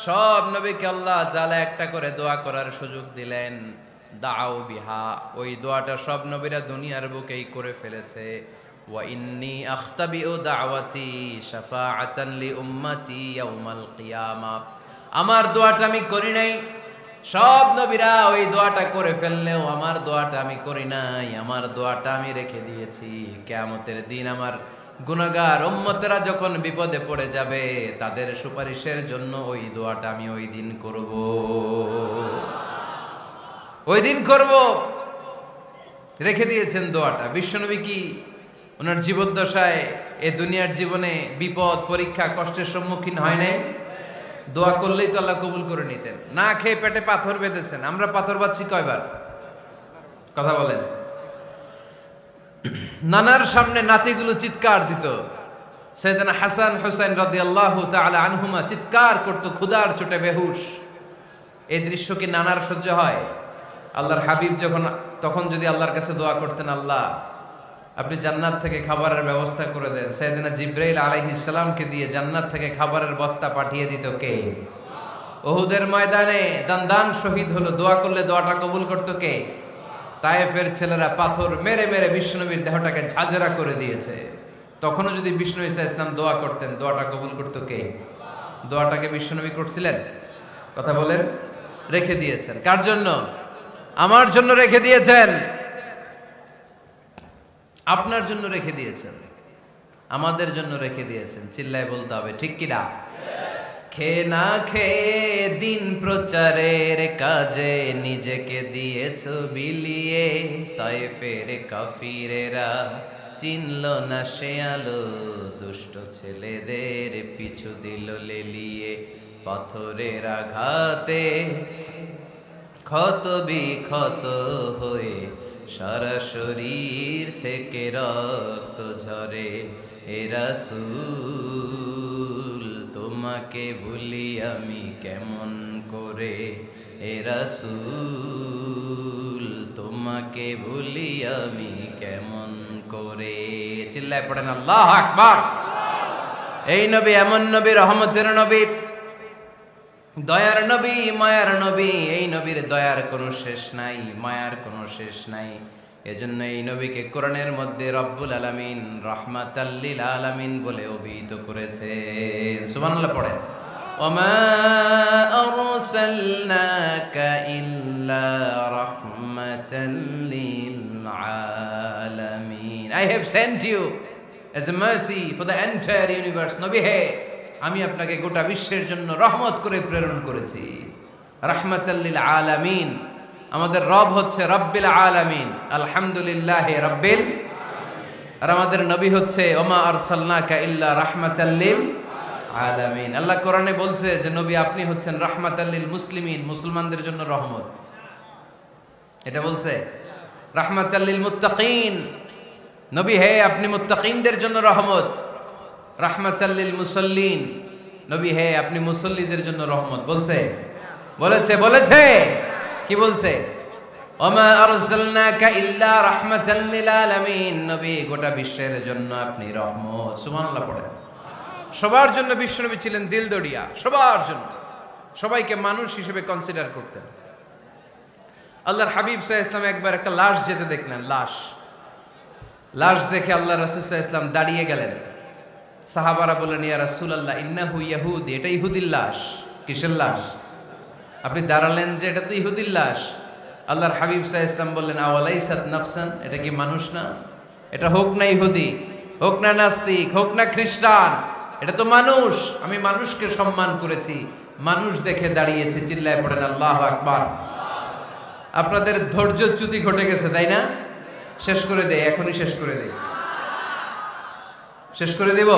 A: সব নবীকে আল্লাহ তাআলা একটা করে দোয়া করার সুযোগ দিলেন। দাও বিহা, ওই দোয়াটা সব নবীরা দুনিয়ার বুকেই করে ফেলেছে। ওয়া ইন্নী আখতাবিউ দাওয়াতি শাফাআতান লি উম্মতি ইয়াউমাল কিয়ামা। আমার দোয়াটা আমি করি নাই, সব নবীরা ওই দোয়াটা করে ফেললেও আমার দোয়াটা আমি করি নাই। আমার দোয়াটা আমি রেখে দিয়েছি কিয়ামতের দিন আমার গুনাহগার উম্মতেরা যখন বিপদে পড়ে যাবে, তাদের সুপারিশের জন্য ওই দোয়াটা আমি ওই দিন করব, ওই দিন করব। রেখে দিয়েছেন দোয়াটা। বিশ্বনবী কি ওনার জীবদ্দশায় এ দুনিয়ার জীবনে বিপদ, পরীক্ষা, কষ্টের সম্মুখীন হয় নাই? দোয়া করলেই তো আল্লাহ কবুল করে নিতেন। না খেয়ে পেটে পাথর বেঁধেছেন, আমরা পাথর বাঁধছি কয়বার? কথা বলেন। নানার সামনে নাতিগুলো চিৎকার দিত, সাইয়েদনা হাসান হুসাইন রাদিয়াল্লাহু তাআলা আনহুমা চিৎকার করত ক্ষুধার চোটে বেহুশ। এই দৃশ্য কি নানার সহ্য হয়? আল্লাহর হাবিব তখন যদি আল্লাহর কাছে দোয়া করতেন, আল্লাহ আপনি জান্নাত থেকে খাবারের ব্যবস্থা করে দেন, সাইয়েদনা জিবরাইল আলাইহিস সালামকে দিয়ে জান্নাত থেকে খাবারের বস্তা পাঠিয়ে দিত কে? উহুদের ময়দানে দান শহীদ হলো, দোয়া করলে দোয়াটা কবুল করতো কে? তায়েফের ছেলেরা পাথর মেরে মেরে বিষ্ণুনবীর দেহটাকে ঝাঁঝরা করে দিয়েছে। তখনও যদি বিষ্ণু ঈসা ইসলাম দোয়া করতেন, দোয়াটা কবুল করতো কে? দোয়াটাকে বিষ্ণুনবী করছিলেন? কথা বলেন। রেখে দিয়েছেন কার জন্য? আমার জন্য রেখে দিয়েছেন, আপনার জন্য রেখে দিয়েছেন, আমাদের জন্য রেখে দিয়েছেন। চিল্লায় বলতে হবে ঠিক কিনা? খেয়ে না খেয়ে দিন প্রচারের কাজে নিজেকে দিয়েছ বিলিয়ে, তায়েফের কাফিরেরা চিনল না সে আলো, দুষ্ট ছেলেদের পিছু দিল লেলিয়ে, পাথরের আঘাতে ক্ষত বিক্ষত হয়ে সারা শরীর থেকে রক্ত ঝরে। এ রাসূল তোমাকে ভুলি আমি কেমন করে, এ রাসূল তোমাকে ভুলি আমি কেমন করে। চিল্লায় পড়েন আল্লাহু আকবার। এই নবী এমন নবী, রহমতের নবী, দয়ার নবী, মায়ার নবী। এই নবীর দয়ার কোনো শেষ নাই, মায়ার কোনো শেষ নাই। এজন্য এই নবীকে কোরআনের মধ্যে রব্বুল আলামিন রাহমাতাল লিল আলামিন বলে অভিহিত করেছে। সুবহানাল্লাহ পড়েন। ওমা আরসালনাকা ইল্লা রাহমাতাল লিল আলামিন। I have sent you as a mercy for the entire universe. নবী হে, আমি আপনাকে গোটা বিশ্বের জন্য রহমত করে প্রেরণ করেছি। রাহমাতাল লিল আলামিন। আমাদের রব হচ্ছে রব্বিল আলামিন, আলহামদুলিল্লাহি রাব্বিল। আর আমাদের নবী হচ্ছে ওমা আরসালনাকা ইল্লা রাহমাতাল লিল আলামিন। আল্লাহ কোরআনে বলছে যে নবী আপনি হচ্ছেন রাহমাতাল লিল মুসলিমিন, মুসলমানদের জন্য রহমত। এটা বলছে রাহমাতাল লিল মুত্তাকিন। নবী হে, আপনি মুত্তাকিনদের জন্য রহমত। রাহমাতাল লিল মুসাল্লিন। নবী হে, আপনি মুসল্লিদের জন্য রহমত। বলছে বলেছে কি বলছে? ওমা আরসালনাকা ইল্লা রাহমাতাল লিল আলামিন। নবী গোটা বিশ্বের জন্য আপনি রহমত। সুবহানাল্লাহ পড়েন। সবার জন্য বিশ্বনবী ছিলেন দিলদরিয়া, সবার জন্য, সবাইকে মানুষ হিসেবে কনসিডার করতেন। আল্লাহর হাবিব সাল্লাল্লাহু আলাইহি ওয়াসাল্লাম একবার একটা লাশ যেতে দেখলেন, লাশ দেখে আল্লাহ রাসূল সাল্লাল্লাহু আলাইহি ওয়াসাল্লাম দাঁড়িয়ে গেলেন। সাহাবারা বললেন, ইয়া রাসূলুল্লাহ ইন্নাহু ইয়াহুদি, এটা ইহুদির লাশ। কিসের লাশ? আপনি দাঁড়ালেন যে এটা তো ইহুদির লাশ। আল্লাহর হাবিব সাল্লাল্লাহু আলাইহি ওয়াসাল্লাম বললেন, আওয়ালাইসাত নাফসান, এটা কি মানুষ না? এটা হোক না ইহুদি, হোক না নাস্তিক, হোক না খ্রিস্টান, এটা তো মানুষ। আমি মানুষকে সম্মান করেছি, মানুষ দেখে দাঁড়িয়েছে। চিল্লায় পড়েন আল্লাহু আকবার। আপনাদের ধৈর্যচ্যুতি ঘটে গেছে, তাই না? শেষ করে দেই, এখনই শেষ করে দেই। শেষ করে দেব?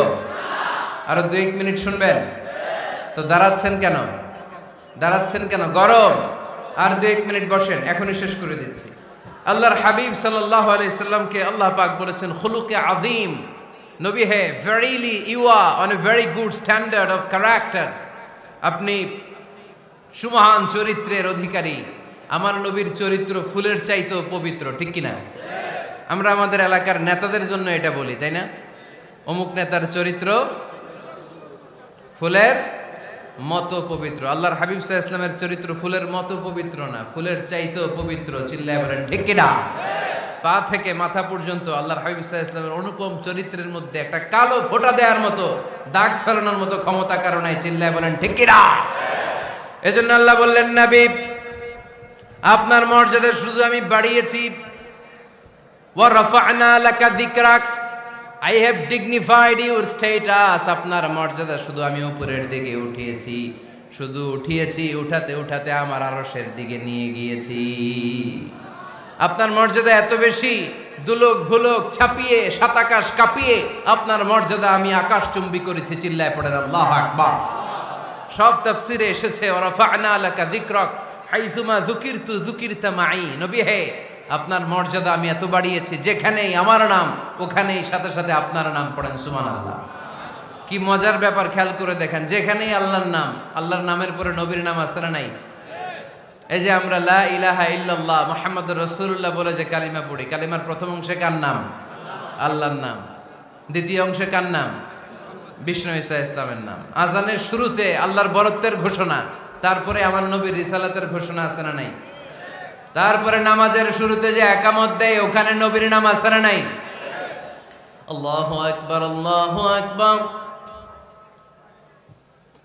A: আরো 2-1 মিনিট শুনবেন তো? দাঁড়াচ্ছেন কেন? গরম। আর 2-1 মিনিট বসেন, এখনই শেষ করে দিচ্ছি। আল্লাহর হাবিব সাল্লাল্লাহু আলাইহি সাল্লামকে আল্লাহ পাক বলেছেন খুলুকে আযীম। নবী হে, verily you are on a very good standard of character. আপনি সুমহান চরিত্রের অধিকারী। আমার নবীর চরিত্র ফুলের চাইতেও পবিত্র, ঠিক কিনা? আমরা আমাদের এলাকার নেতাদের জন্য এটা বলি, তাই না? অমুক নেতার চরিত্র ফুলের মতো পবিত্র। আল্লাহর হাবিব সাল্লাল্লাহু আলাইহি ওয়াসাল্লামের চরিত্র ফুলের মতো পবিত্র না, ফুলের চাইতেও পবিত্র। চিল্লায় বলেন ঠিক কিনা? পা থেকে মাথা পর্যন্ত আল্লাহর হাবিব সাল্লাল্লাহু আলাইহি ওয়াসাল্লামের অনুপম চরিত্রের মধ্যে একটা কালো ফোঁটা দেওয়ার মতো, দাগ ফেলানোর মতো ক্ষমতা কারণ নাই। চিল্লায় বলেন ঠিক কিনা? এজন্য আল্লাহ বললেন, নবী আপনার মর্যাদা শুধু আমি বাড়িয়েছি, ওয়া রাফা'না লাকা যিকরাক, I have dignified your status. আপনার মর্যাদা শুধু আমি উপরের দিকে উঠিয়েছি, শুধু উঠিয়েছি, উঠাতে উঠাতে আমার আরশের দিকে নিয়ে গিয়েছি। আপনার মর্যাদা এত বেশি, দুলক ভুলক ছাপিয়ে, সাত আকাশ কাঁপিয়ে আপনার মর্যাদা আমি আকাশচুম্বী করেছি। চিল্লায় পড়েন আল্লাহু আকবার। সব তাফসিরে এসেছে ওয়ারাফা'না লাকা যিকরাক হাইসুমা যুকিরতু যুকিরতা মাই। নবী হে, আপনার মর্যাদা আমি এত বাড়িয়েছি, যেখানেই আমার নাম ওখানেই সাথে সাথে আপনার নাম পড়েন সুবহানাল্লাহ। কি মজার ব্যাপার, খেয়াল করে দেখেন, যেখানেই আল্লাহর নাম, আল্লাহর নামের পরে নবীর নাম আছে না নাই? এই যে আমরা লা ইলাহা ইল্লাল্লাহ মুহাম্মাদুর রাসূলুল্লাহ বলে যে কালিমা পড়ি, কালিমার প্রথম অংশে কার নাম? আল্লাহর নাম। দ্বিতীয় অংশে কার নাম? বিষ্ণু ঈসা ইসলামের নাম। আজানের শুরুতে আল্লাহর বরত্বের ঘোষণা, তারপরে আমার নবীর রিসালাতের ঘোষণা আছে না নাই? তারপরে নামাজের শুরুতে যে একামত দেয়, ওখানে নবীর নাম আছে না নাই? আল্লাহু আকবার, আল্লাহু আকবার,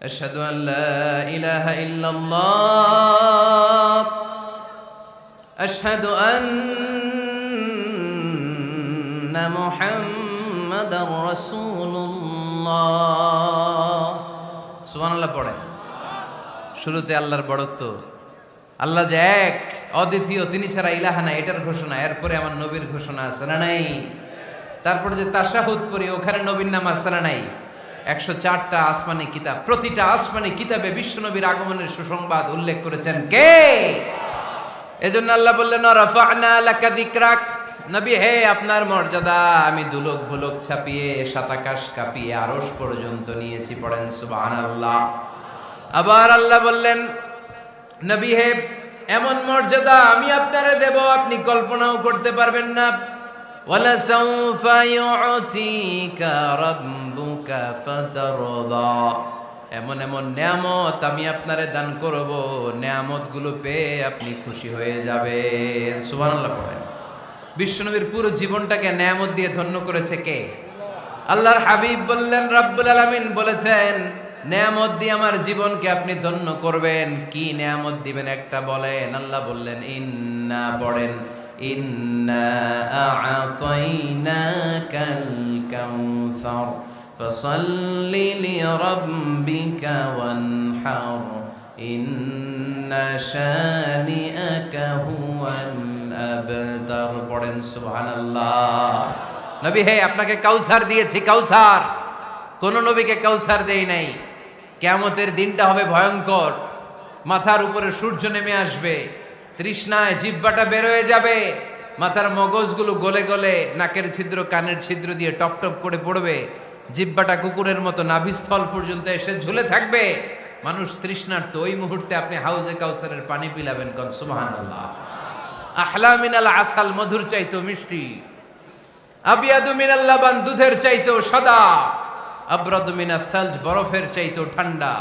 A: আশহাদু আন লা ইলাহা ইল্লাল্লাহ, আশহাদু আন্না মুহাম্মাদার রাসূলুল্লাহ। সুবহানাল্লাহ পড়েন। শুরুতে আল্লাহর বড়ত্ব, আল্লাহ যে এক অদ্বিতীয়, তিনি ছাড়া ইলাহা নাই, এটার ঘোষণা। এরপরে আমার নবীর ঘোষণা আছে না নাই? তারপরে যে তাশাহুদ পড়ি, ওখানে নবীর নাম আছে না নাই? 104টা আসমানি কিতাব, প্রতিটা আসমানি কিতাবে বিশ্ব নবীর আগমনের সুসংবাদ উল্লেখ করেছেন কে? এজন্য আল্লাহ বললেন রাফা'না লাকা যিকরাক, নবী হে, আপনার মর্যাদা আমি দুলক ভুলক ছাপিয়ে, সাতাকাশ কাঁপিয়ে আরশ পর্যন্ত নিয়েছি। পড়েন সুবহানাল্লাহ। আবার আল্লাহ বললেন, নবী হে, এমন মর্যাদা আমি আপনারে দেব আপনি কল্পনাও করতে পারবেন না। ওয়ালা সাউফা ইউতিকা রাব্বুকা ফাতারদা, এমন এমন নিয়ামত আমি আপনারে দান করব, নিয়ামতগুলো পেয়ে আপনি খুশি হয়ে যাবেন। সুবহানাল্লাহ পড়েন। বিশ্বনবীর পুরো জীবনটাকে নিয়ামত দিয়ে ধন্য করেছে কে? আল্লাহর হাবিব বললেন, রব্বুল আলামিন বলেছেন, নিয়ামত দিয়ে আমার জীবনকে আপনি ধন্য করবেন। কি নিয়ামত দিবেন একটা বলেন? আল্লাহ বললেন, ইন্না, পড়েন, ইন্না আ'তাইনাকাল কাউসার ফাসাল্লি লিরাব্বিকা ওয়ানহার ইন্না শানিআকা হুয়াল আবতার। পড়েন সুবহানাল্লাহ। নবী হে, আপনাকে কাউসার দিয়েছি, কাউসার। কোন নবীকে কাউসার দেই নাই। কিয়ামতের দিনটা হবে ভয়ঙ্কর, মাথার উপরে সূর্য নেমে আসবে, তৃষ্ণায় জিহ্বাটা বের হয়ে যাবে, মাথার মগজগুলো গলে গলে নাকের ছিদ্র কানের ছিদ্র দিয়ে টপ টপ করে পড়বে, জিহ্বাটা কুকুরের মতো নাভিস্থল পর্যন্ত এসে ঝুলে থাকবে। মানুষ তৃষ্ণার্ত। ওই মুহূর্তে আপনি হাউজে কাউসারের পানি পিলাবেন। কোন সুবহানাল্লাহ। আহলা মিনাল আসাল, মধুর চাইতো মিষ্টি, আবিয়াদু মিনাল লাবান, দুধের চাইতো সাদা, আবরাদু মিনাস সালজ, বরফের চাইতো ঠান্ডা,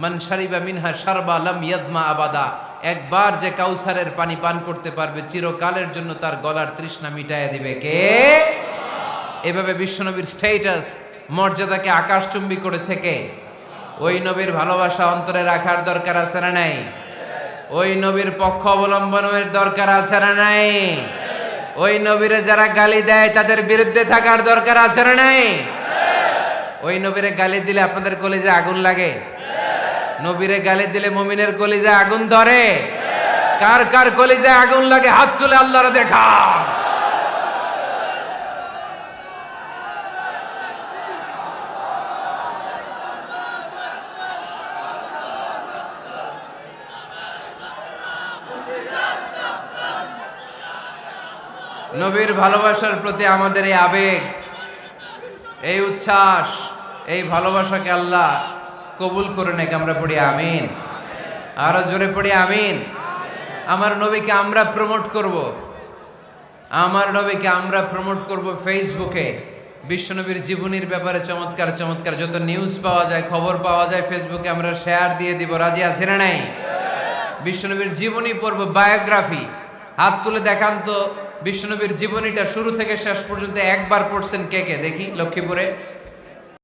A: মান শারিবা মিনহা শারবা লাম ইয়াজমা আবাদা, একবার যে কাউসারের পানি পান করতে পারবে চিরকালের জন্য তার গলার তৃষ্ণা মিটাইয়া দিবে কে? এভাবে বিশ্বনবীর স্ট্যাটাস, মর্যাদাকে আকাশচুম্বী করেছে কে? ওই নবীর ভালোবাসা অন্তরে রাখার দরকার আছে না নাই? ওই নবীর পক্ষ অবলম্বনের দরকার আছে না নাই? ওই নবীরে যারা গালি দেয় তাদের বিরুদ্ধে থাকার দরকার আছে না নাই? ওই নবীরে গালি দিলে আপনাদের কলিজায় আগুন লাগে? নবীরে গালি দিলে মুমিনের কলিজায় আগুন ধরে? কার কার কলিজায় আগুন লাগে হাত তুলে আল্লাহরে দেখা। নবীর ভালোবাসার প্রতি আমাদের এই আবেগ, এই উচ্ছ্বাস, এই ভালোবাসাকে আল্লাহ কবুল করে নেক। আমরা পড়ি আমিন। আরো জোরে পড়ি আমিন। আমার নবীকে আমরা প্রমোট করব, আমার নবীকে আমরা প্রমোট করব ফেসবুকে। বিশ্বনবীর জীবনীর ব্যাপারে চমৎকার চমৎকার যত নিউজ পাওয়া যায়, খবর পাওয়া যায়, ফেসবুকে আমরা শেয়ার দিয়ে দিব। রাজি আছে না নাই? বিশ্বনবীর জীবনী পড়ব, বায়োগ্রাফি। হাত তুলে দেখান তো বিশ্বনবীর জীবনীটা শুরু থেকে শেষ পর্যন্ত একবার পড়ছেন কে কে? দেখি লক্ষ্মীপুরে।